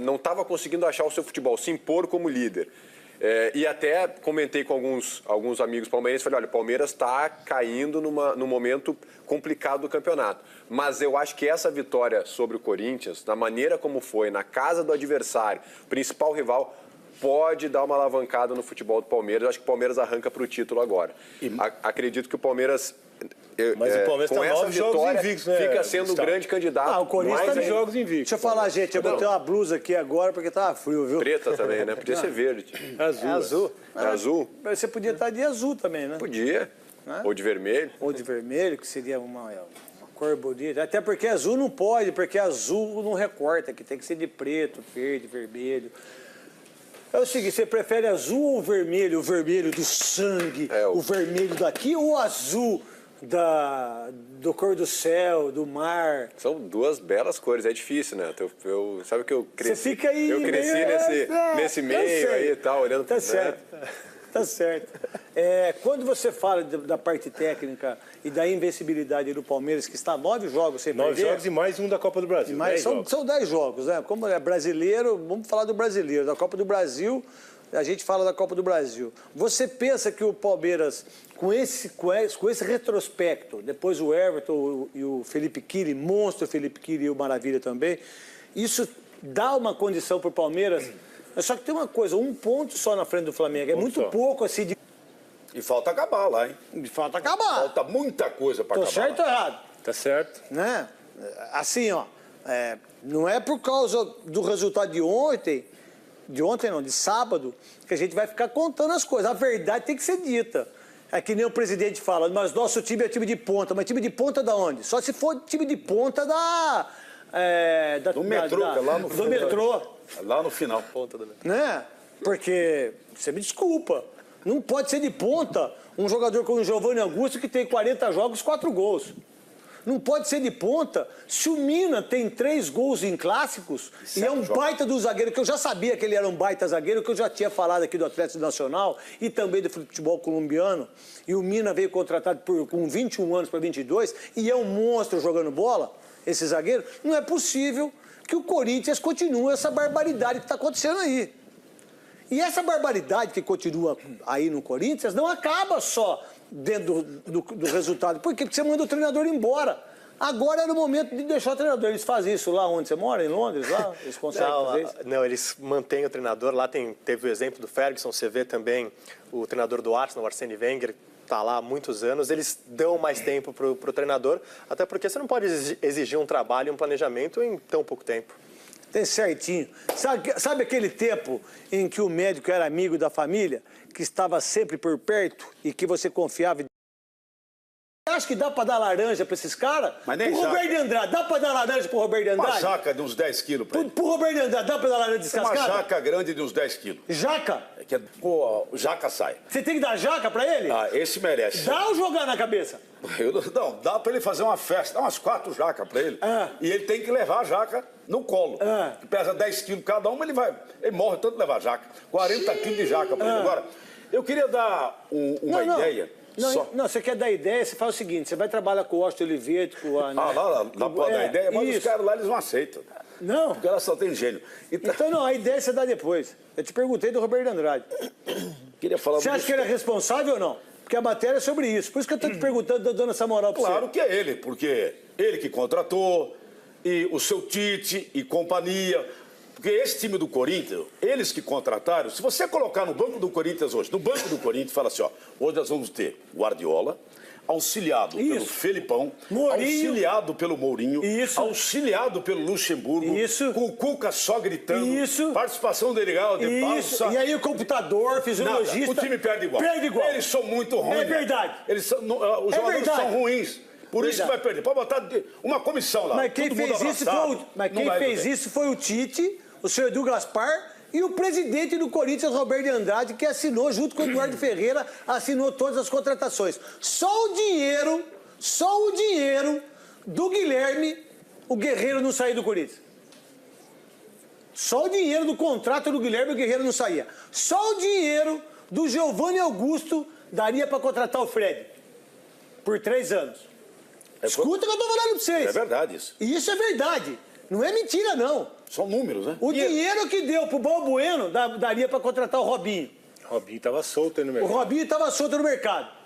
não estava conseguindo achar o seu futebol, se impor como líder. E até comentei com alguns amigos palmeirenses, falei, olha, o Palmeiras está caindo num momento complicado do campeonato. Mas eu acho que essa vitória sobre o Corinthians, na maneira como foi, na casa do adversário, principal rival, pode dar uma alavancada no futebol do Palmeiras. Eu acho que o Palmeiras arranca para o título agora. Acredito que o Palmeiras... Mas o Palmeiras com tá essa 9 jogos vitória, invictos, né, fica sendo o Gustavo? grande candidato. O Corinthians mais tá de ainda. jogos invictos. Deixa eu falar, gente, eu botei uma blusa aqui agora porque tava frio, viu? Preta também, né? Podia ser verde. Azul. É azul. É azul? Mas você podia estar de azul também, né? Podia. Ou de vermelho. Ou de vermelho, que seria uma cor bonita. Até porque azul não pode, porque azul não recorta, que tem que ser de preto, verde, vermelho. É o seguinte, você prefere azul ou vermelho? O vermelho do sangue, o vermelho daqui ou o azul do cor do céu, do mar? São duas belas cores, é difícil, né? Sabe que eu cresci, Você fica aí eu cresci nesse meio aí e tal, olhando Tá certo. Tá certo. Quando você fala da parte técnica e da invencibilidade do Palmeiras, que está 9 jogos sem 9 perder... jogos e mais um da Copa do Brasil. Mas 10 jogos. são 10 jogos, né? Como é brasileiro, vamos falar do brasileiro. Da Copa do Brasil, a gente fala da Copa do Brasil. Você pensa que o Palmeiras, com esse retrospecto, depois o Everton e o Felipe Quiri, monstro Felipe Quiri e o Maravilha também, isso dá uma condição para o Palmeiras... Só que tem uma coisa, 1 ponto só na frente do Flamengo. É muito pouco assim de... E falta acabar lá, hein? Falta acabar. Falta muita coisa para acabar. Tô certo ou errado? Tá certo. Né? Assim, ó, não é por causa do resultado de ontem não, de sábado, que a gente vai ficar contando as coisas. A verdade tem que ser dita. É que nem o presidente fala, mas nosso time é time de ponta. Mas time de ponta da onde? Só se for time de ponta do metrô, que é lá no do fundo. metrô. Lá no final. Né? Porque, você me desculpa, não pode ser de ponta um jogador como o Giovanni Augusto que tem 40 jogos, 4 gols. Não pode ser de ponta se o Mina tem 3 gols em clássicos e é um baita do zagueiro, que eu já sabia que ele era um baita zagueiro, que eu já tinha falado aqui do Atlético Nacional e também do futebol colombiano. E o Mina veio contratado com 21 anos para 22 e é um monstro jogando bola, esse zagueiro. Não é possível que o Corinthians continue essa barbaridade que está acontecendo aí. E essa barbaridade que continua aí no Corinthians não acaba só dentro do resultado. Por quê? Porque você manda o treinador embora. Agora era o momento de deixar o treinador. Eles fazem isso lá onde você mora, em Londres? Lá? Eles conseguem fazer isso? Não, eles mantêm o treinador. Lá teve o exemplo do Ferguson, você vê também o treinador do Arsenal, o Arsene Wenger, está lá há muitos anos, eles dão mais tempo para o treinador, até porque você não pode exigir um trabalho e um planejamento em tão pouco tempo. Tem certinho. Sabe aquele tempo em que o médico era amigo da família, que estava sempre por perto e que você confiava? Acho que dá para dar laranja para esses caras? Mas nem pro Roberto Andrade, dá para dar laranja pro Roberto Andrade? Uma jaca de uns 10 quilos pra ele. Pro Roberto Andrade, dá para dar laranja descascada? Uma jaca grande de uns 10 quilos. Jaca? Jaca sai. Você tem que dar jaca para ele? Esse merece. Dá ou jogar na cabeça? Não, dá para ele fazer uma festa, dá umas 4 jacas para ele. E ele tem que levar a jaca no colo. Que pesa 10 quilos cada uma, ele morre tanto de levar jaca. 40 quilos de jaca para ele. Agora, eu queria dar uma ideia. Não, você quer dar ideia, você faz o seguinte, você vai trabalhar com o Austin Oliveira, com a... Lá pode dar ideia, mas os caras lá, eles não aceitam. Não. Porque ela só tem gênio. Então não, a ideia você dá depois. Eu te perguntei do Roberto Andrade. Queria falar você acha que ele é responsável ou não? Porque a matéria é sobre isso. Por isso que eu estou te perguntando, dando essa moral para você. Claro que é ele, porque ele que contratou, e o seu Tite e companhia. Porque esse time do Corinthians, eles que contrataram, se você colocar no banco do Corinthians hoje, no banco do Corinthians, fala assim, ó, hoje nós vamos ter Guardiola, auxiliado pelo Felipão, auxiliado pelo Mourinho, auxiliado pelo Luxemburgo, com o Cuca só gritando, participação do Erigal de Balsa. E aí o computador, fisiologista... O time perde igual. Perde igual. Eles são muito ruins. É verdade. Os jogadores são ruins. Por isso que vai perder. Pode botar uma comissão lá. Mas quem fez isso foi o Tite, o senhor Edu Gaspar e o presidente do Corinthians, Roberto Andrade, que assinou, junto com o Eduardo Ferreira, assinou todas as contratações. Só o dinheiro do Guilherme, o Guerreiro não saiu do Corinthians. Só o dinheiro do contrato do Guilherme, o Guerreiro não saía. Só o dinheiro do Giovanni Augusto daria para contratar o Fred. Por 3 anos. Escuta o que eu tô falando pra vocês. É verdade isso. E isso é verdade. Não é mentira, não. São números, né? O dinheiro que deu pro Balbueno daria para contratar o Robinho. Robinho estava solto aí no O mercado. Robinho estava solto no mercado.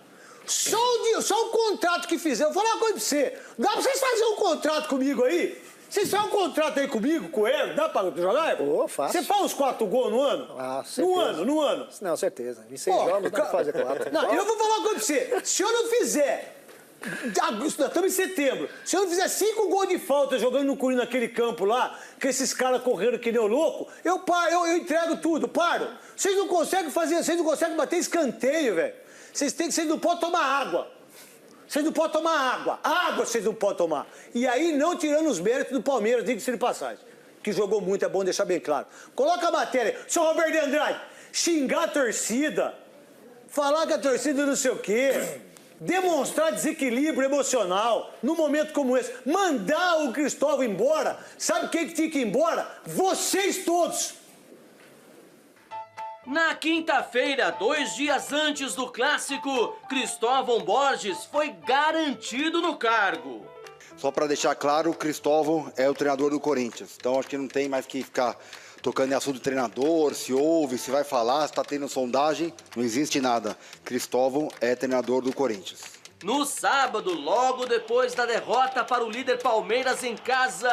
Só o contrato que fizer. Eu vou falar uma coisa pra você. Dá pra vocês fazerem um contrato comigo aí? Vocês fazem um contrato aí comigo, com ele? Dá pra jogar? Ô, fácil. Você faz uns 4 gols no ano? Ah, certeza. No ano. Não, certeza. Em 6 Pô, jogos dá pra fazer 4. Não, eu vou falar uma coisa pra você. Se eu não fizer... Nós estamos em setembro. Se eu não fizer 5 gols de falta jogando no Corinthians naquele campo lá, que esses caras correram que nem o louco, eu entrego tudo, paro. Vocês não conseguem fazer, vocês não conseguem bater escanteio, velho. Vocês não podem tomar água. Vocês não podem tomar água. Água vocês não podem tomar. E aí, não tirando os méritos do Palmeiras, diga-se de passagem. Que jogou muito, é bom deixar bem claro. Coloca a matéria. Seu Roberto de Andrade, xingar a torcida, falar que a torcida não sei o quê, demonstrar desequilíbrio emocional num momento como esse, mandar o Cristóvão embora. Sabe quem que tinha que ir embora? Vocês todos. Na quinta-feira, 2 dias antes do clássico, Cristóvão Borges foi garantido no cargo. Só para deixar claro, o Cristóvão é o treinador do Corinthians. Então acho que não tem mais que ficar tocando em assunto de treinador, se ouve, se vai falar, se está tendo sondagem. Não existe nada. Cristóvão é treinador do Corinthians. No sábado, logo depois da derrota para o líder Palmeiras em casa,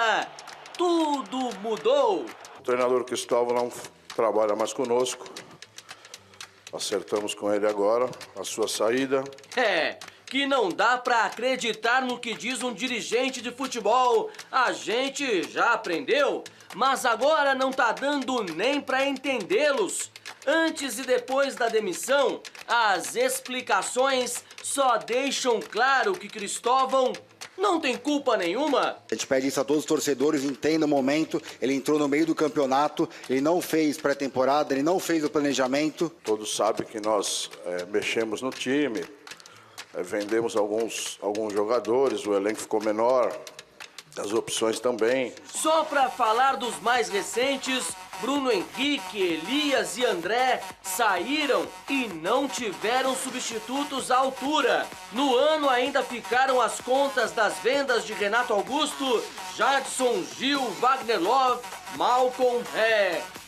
tudo mudou. O treinador Cristóvão não trabalha mais conosco. Acertamos com ele agora a sua saída. Que não dá pra acreditar no que diz um dirigente de futebol. A gente já aprendeu, mas agora não tá dando nem pra entendê-los. Antes e depois da demissão, as explicações só deixam claro que Cristóvão não tem culpa nenhuma. A gente pede isso a todos os torcedores, entenda o momento. Ele entrou no meio do campeonato, ele não fez pré-temporada, ele não fez o planejamento. Todos sabem que nós mexemos no time, vendemos alguns jogadores, o elenco ficou menor, as opções também. Só pra falar dos mais recentes, Bruno Henrique, Elias e André saíram e não tiveram substitutos à altura. No ano ainda ficaram as contas das vendas de Renato Augusto, Jadson, Gil, Wagner Love, Malcolm.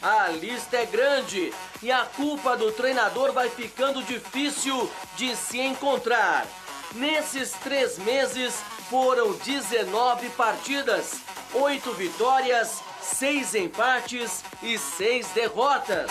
A lista é grande e a culpa do treinador vai ficando difícil de se encontrar. Nesses 3 meses foram 19 partidas, 8 vitórias, 6 empates e 6 derrotas.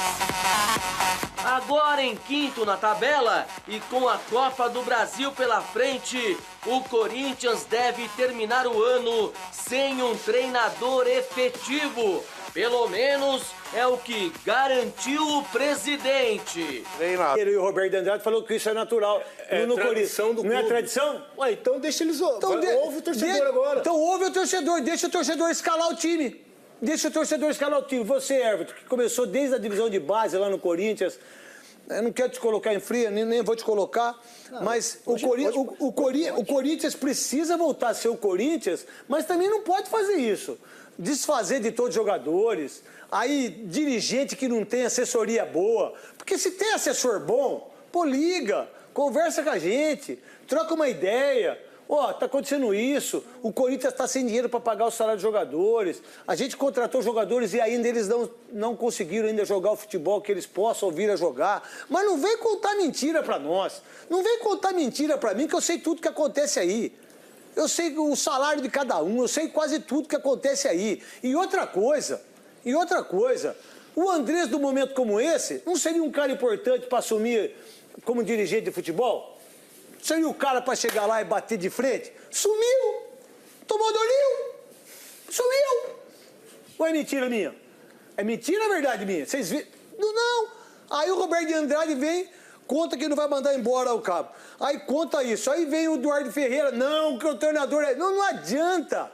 Agora em quinto na tabela e com a Copa do Brasil pela frente, o Corinthians deve terminar o ano sem um treinador efetivo. Pelo menos é o que garantiu o presidente. Ele e o Roberto de Andrade falou que isso é natural. No tradição do Não é clube. tradição? Ué, então deixa eles ouve o torcedor de- agora. Então ouve o torcedor, deixa o torcedor escalar o time. Deixa o torcedor escalar o time. Você, Everton, que começou desde a divisão de base lá no Corinthians, eu não quero te colocar em fria, nem vou te colocar, mas o Corinthians precisa voltar a ser o Corinthians, mas também não pode fazer isso. Desfazer de todos os jogadores, aí dirigente que não tem assessoria boa, porque se tem assessor bom, pô, liga, conversa com a gente, troca uma ideia. Ó, tá acontecendo isso, o Corinthians tá sem dinheiro para pagar o salário dos jogadores, a gente contratou jogadores e ainda eles não conseguiram ainda jogar o futebol que eles possam vir a jogar. Mas não vem contar mentira para nós, não vem contar mentira para mim, que eu sei tudo que acontece aí. Eu sei o salário de cada um, eu sei quase tudo que acontece aí. E outra coisa, o Andrés, num momento como esse, não seria um cara importante para assumir como dirigente de futebol? Seria o cara para chegar lá e bater de frente? Sumiu! Tomou dolinho! Sumiu! Ou é mentira minha? É mentira ou é verdade minha? Vocês viram? Não! Aí o Roberto de Andrade vem, conta que não vai mandar embora o cabo. Aí conta isso. Aí vem o Eduardo Ferreira. Não, que o treinador é... Não adianta.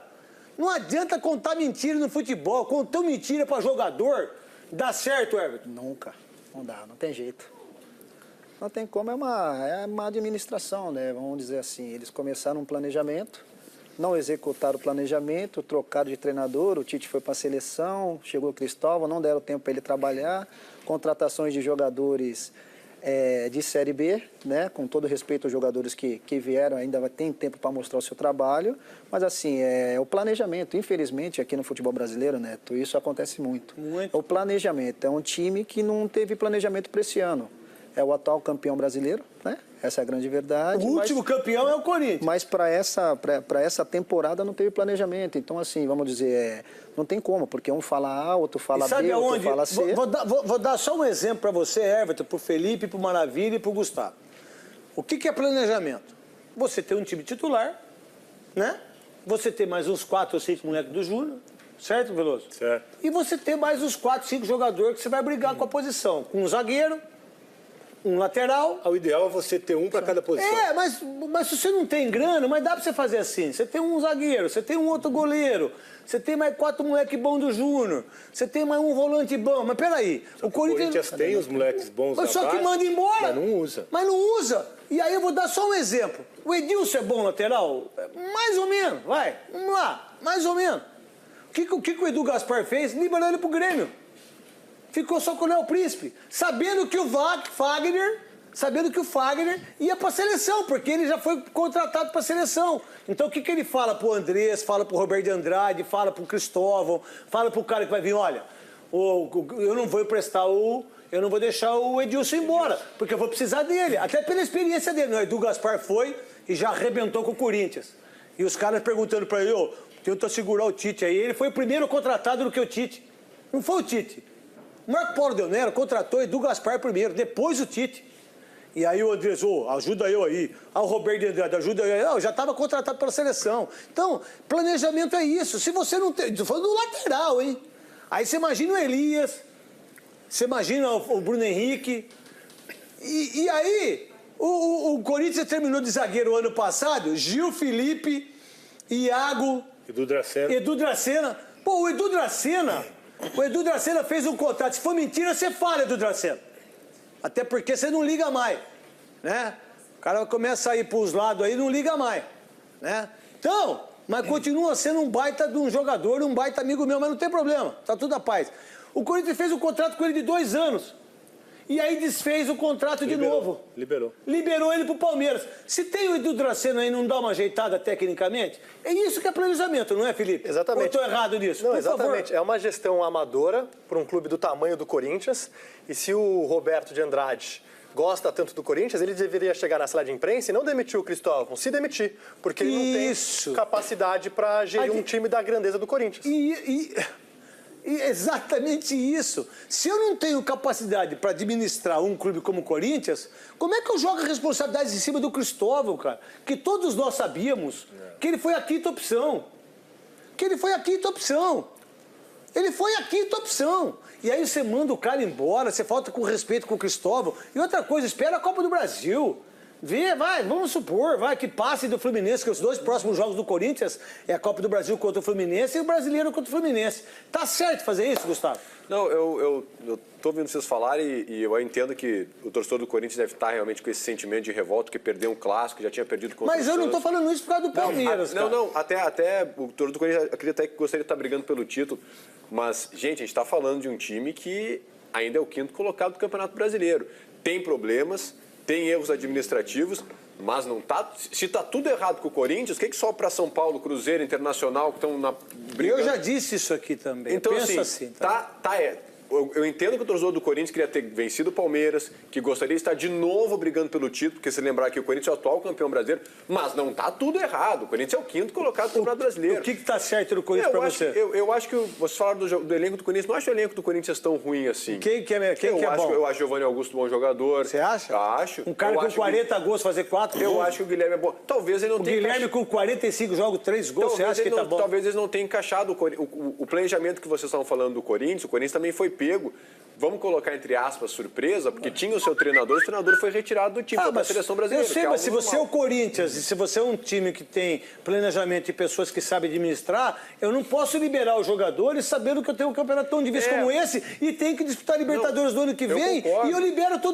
Não adianta contar mentira no futebol. Contar mentira para jogador. Dá certo, Everton? Nunca. Não dá, não tem jeito. Não tem como, é uma administração, né? Vamos dizer assim, eles começaram um planejamento, não executaram o planejamento, trocaram de treinador, o Tite foi para a seleção, chegou o Cristóvão, não deram tempo para ele trabalhar, contratações de jogadores de Série B, né? Com todo respeito aos jogadores que vieram, ainda tem tempo para mostrar o seu trabalho, mas assim, o planejamento, infelizmente, aqui no futebol brasileiro, Neto, isso acontece muito. O planejamento, é um time que não teve planejamento para esse ano. é o atual campeão brasileiro, né? Essa é a grande verdade. O último campeão é o Corinthians. Mas para essa temporada não teve planejamento. Então, assim, vamos dizer, não tem como, porque um fala A, outro fala B, outro fala C. Vou dar só um exemplo para você, Everton, para o Felipe, para o Maravilha e para o Gustavo. O que é planejamento? Você ter um time titular, né? Você ter mais uns 4 ou 5 moleques do Júnior, certo, Veloso? Certo. E você ter mais uns 4, 5 jogadores que você vai brigar com a posição. Com um zagueiro, um lateral. O ideal é você ter um para cada posição. Mas se você não tem grana, mas dá pra você fazer assim. Você tem um zagueiro, você tem um outro goleiro, você tem mais 4 moleques bons do Júnior, você tem mais um volante bom. Mas peraí, o Corinthians tem os moleques bons mas só que manda embora. Mas não usa. Mas não usa. E aí eu vou dar só um exemplo. O Edilson é bom lateral? Mais ou menos, vai. Vamos lá, mais ou menos. O que o Edu Gaspar fez? Liberou ele pro Grêmio. Ficou só com o Léo Príncipe, sabendo que o Fagner ia para a seleção, porque ele já foi contratado para a seleção. Então o que ele fala pro Andrés, fala pro Roberto de Andrade, fala pro Cristóvão, fala pro cara que vai vir, olha, eu não vou eu não vou deixar o Edilson embora, porque eu vou precisar dele, até pela experiência dele. O Edu Gaspar foi e já arrebentou com o Corinthians. E os caras perguntando para ele, tenta segurar o Tite aí. Ele foi o primeiro contratado do que o Tite. Não foi o Tite. O Marco Paulo Del Nero contratou Edu Gaspar primeiro, depois o Tite. E aí o Andrés, ajuda eu aí. O Roberto de Andrade, ajuda eu aí. Eu já estava contratado pela seleção. Então, planejamento é isso. Se você não tem... Estou falando do lateral, hein? Aí você imagina o Elias, você imagina o Bruno Henrique. E aí, o Corinthians terminou de zagueiro ano passado, Gil, Felipe, Iago... Edu Dracena. Pô, o Edu Dracena fez um contrato. Se for mentira, você fala, Edu Dracena. Até porque você não liga mais, né? O cara começa a ir para os lados aí, não liga mais, né? Então, mas continua sendo um baita de um jogador, um baita amigo meu, mas não tem problema, tá tudo à paz. O Corinthians fez um contrato com ele de 2 anos. E aí desfez o contrato de novo. Liberou ele pro Palmeiras. Se tem o Edu Dracena aí, não dá uma ajeitada tecnicamente? É isso que é planejamento, não é, Felipe? Exatamente. Ou eu tô errado nisso? Não, por exatamente. favor. É uma gestão amadora para um clube do tamanho do Corinthians. E se o Roberto de Andrade gosta tanto do Corinthians, ele deveria chegar na sala de imprensa e não demitir o Cristóvão, se demitir. Porque ele não tem capacidade para gerir um time da grandeza do Corinthians. E exatamente isso. Se eu não tenho capacidade para administrar um clube como o Corinthians, como é que eu jogo a responsabilidade em cima do Cristóvão, cara? Que todos nós sabíamos que ele foi a quinta opção. Ele foi a quinta opção. E aí você manda o cara embora, você falta com respeito com o Cristóvão. E outra coisa, espera a Copa do Brasil. Vamos supor, que passe do Fluminense, que os 2 próximos jogos do Corinthians é a Copa do Brasil contra o Fluminense e o Brasileiro contra o Fluminense. Tá certo fazer isso, Gustavo? Não, eu tô ouvindo vocês falarem e eu entendo que o torcedor do Corinthians deve estar realmente com esse sentimento de revolta, que perdeu um clássico, já tinha perdido contra o Mas eu não tô falando isso por causa do Palmeiras, cara. Até o torcedor do Corinthians, acredito até que gostaria de estar brigando pelo título, mas, gente, a gente está falando de um time que ainda é o 5º colocado do Campeonato Brasileiro. Tem problemas, tem erros administrativos, mas não tá. Se tá tudo errado com o Corinthians, o que sobra para São Paulo, Cruzeiro, Internacional, que estão brigando? Eu já disse isso aqui também. Então, Pensa assim, eu entendo que o torcedor do Corinthians queria ter vencido o Palmeiras, que gostaria de estar de novo brigando pelo título, porque se lembrar que o Corinthians é o atual campeão brasileiro, mas não tá tudo errado. O Corinthians é o 5º colocado do Campeonato Brasileiro. O que tá certo no Corinthians para você? Eu acho que vocês falaram do elenco do Corinthians, não acho o elenco do Corinthians tão ruim assim. Quem que é bom? Eu acho o Giovanni Augusto bom jogador. Você acha? Acho. Um cara com 40 gols fazer 4 gols? Eu acho que o Guilherme é bom. Talvez ele não tenha... O Guilherme com 45 jogos, 3 gols, você acha que tá bom? Talvez eles não tenham encaixado o planejamento que vocês estavam falando do Corinthians. O Corinthians também foi pego. Vamos colocar entre aspas surpresa, porque tinha o seu treinador, o treinador foi retirado do time da seleção brasileira. Eu sei, mas se você é o Corinthians e se você é um time que tem planejamento e pessoas que sabem administrar, eu não posso liberar os jogadores sabendo que eu tenho um campeonato tão difícil como esse e tenho que disputar Libertadores do ano que vem e eu libero todo mundo.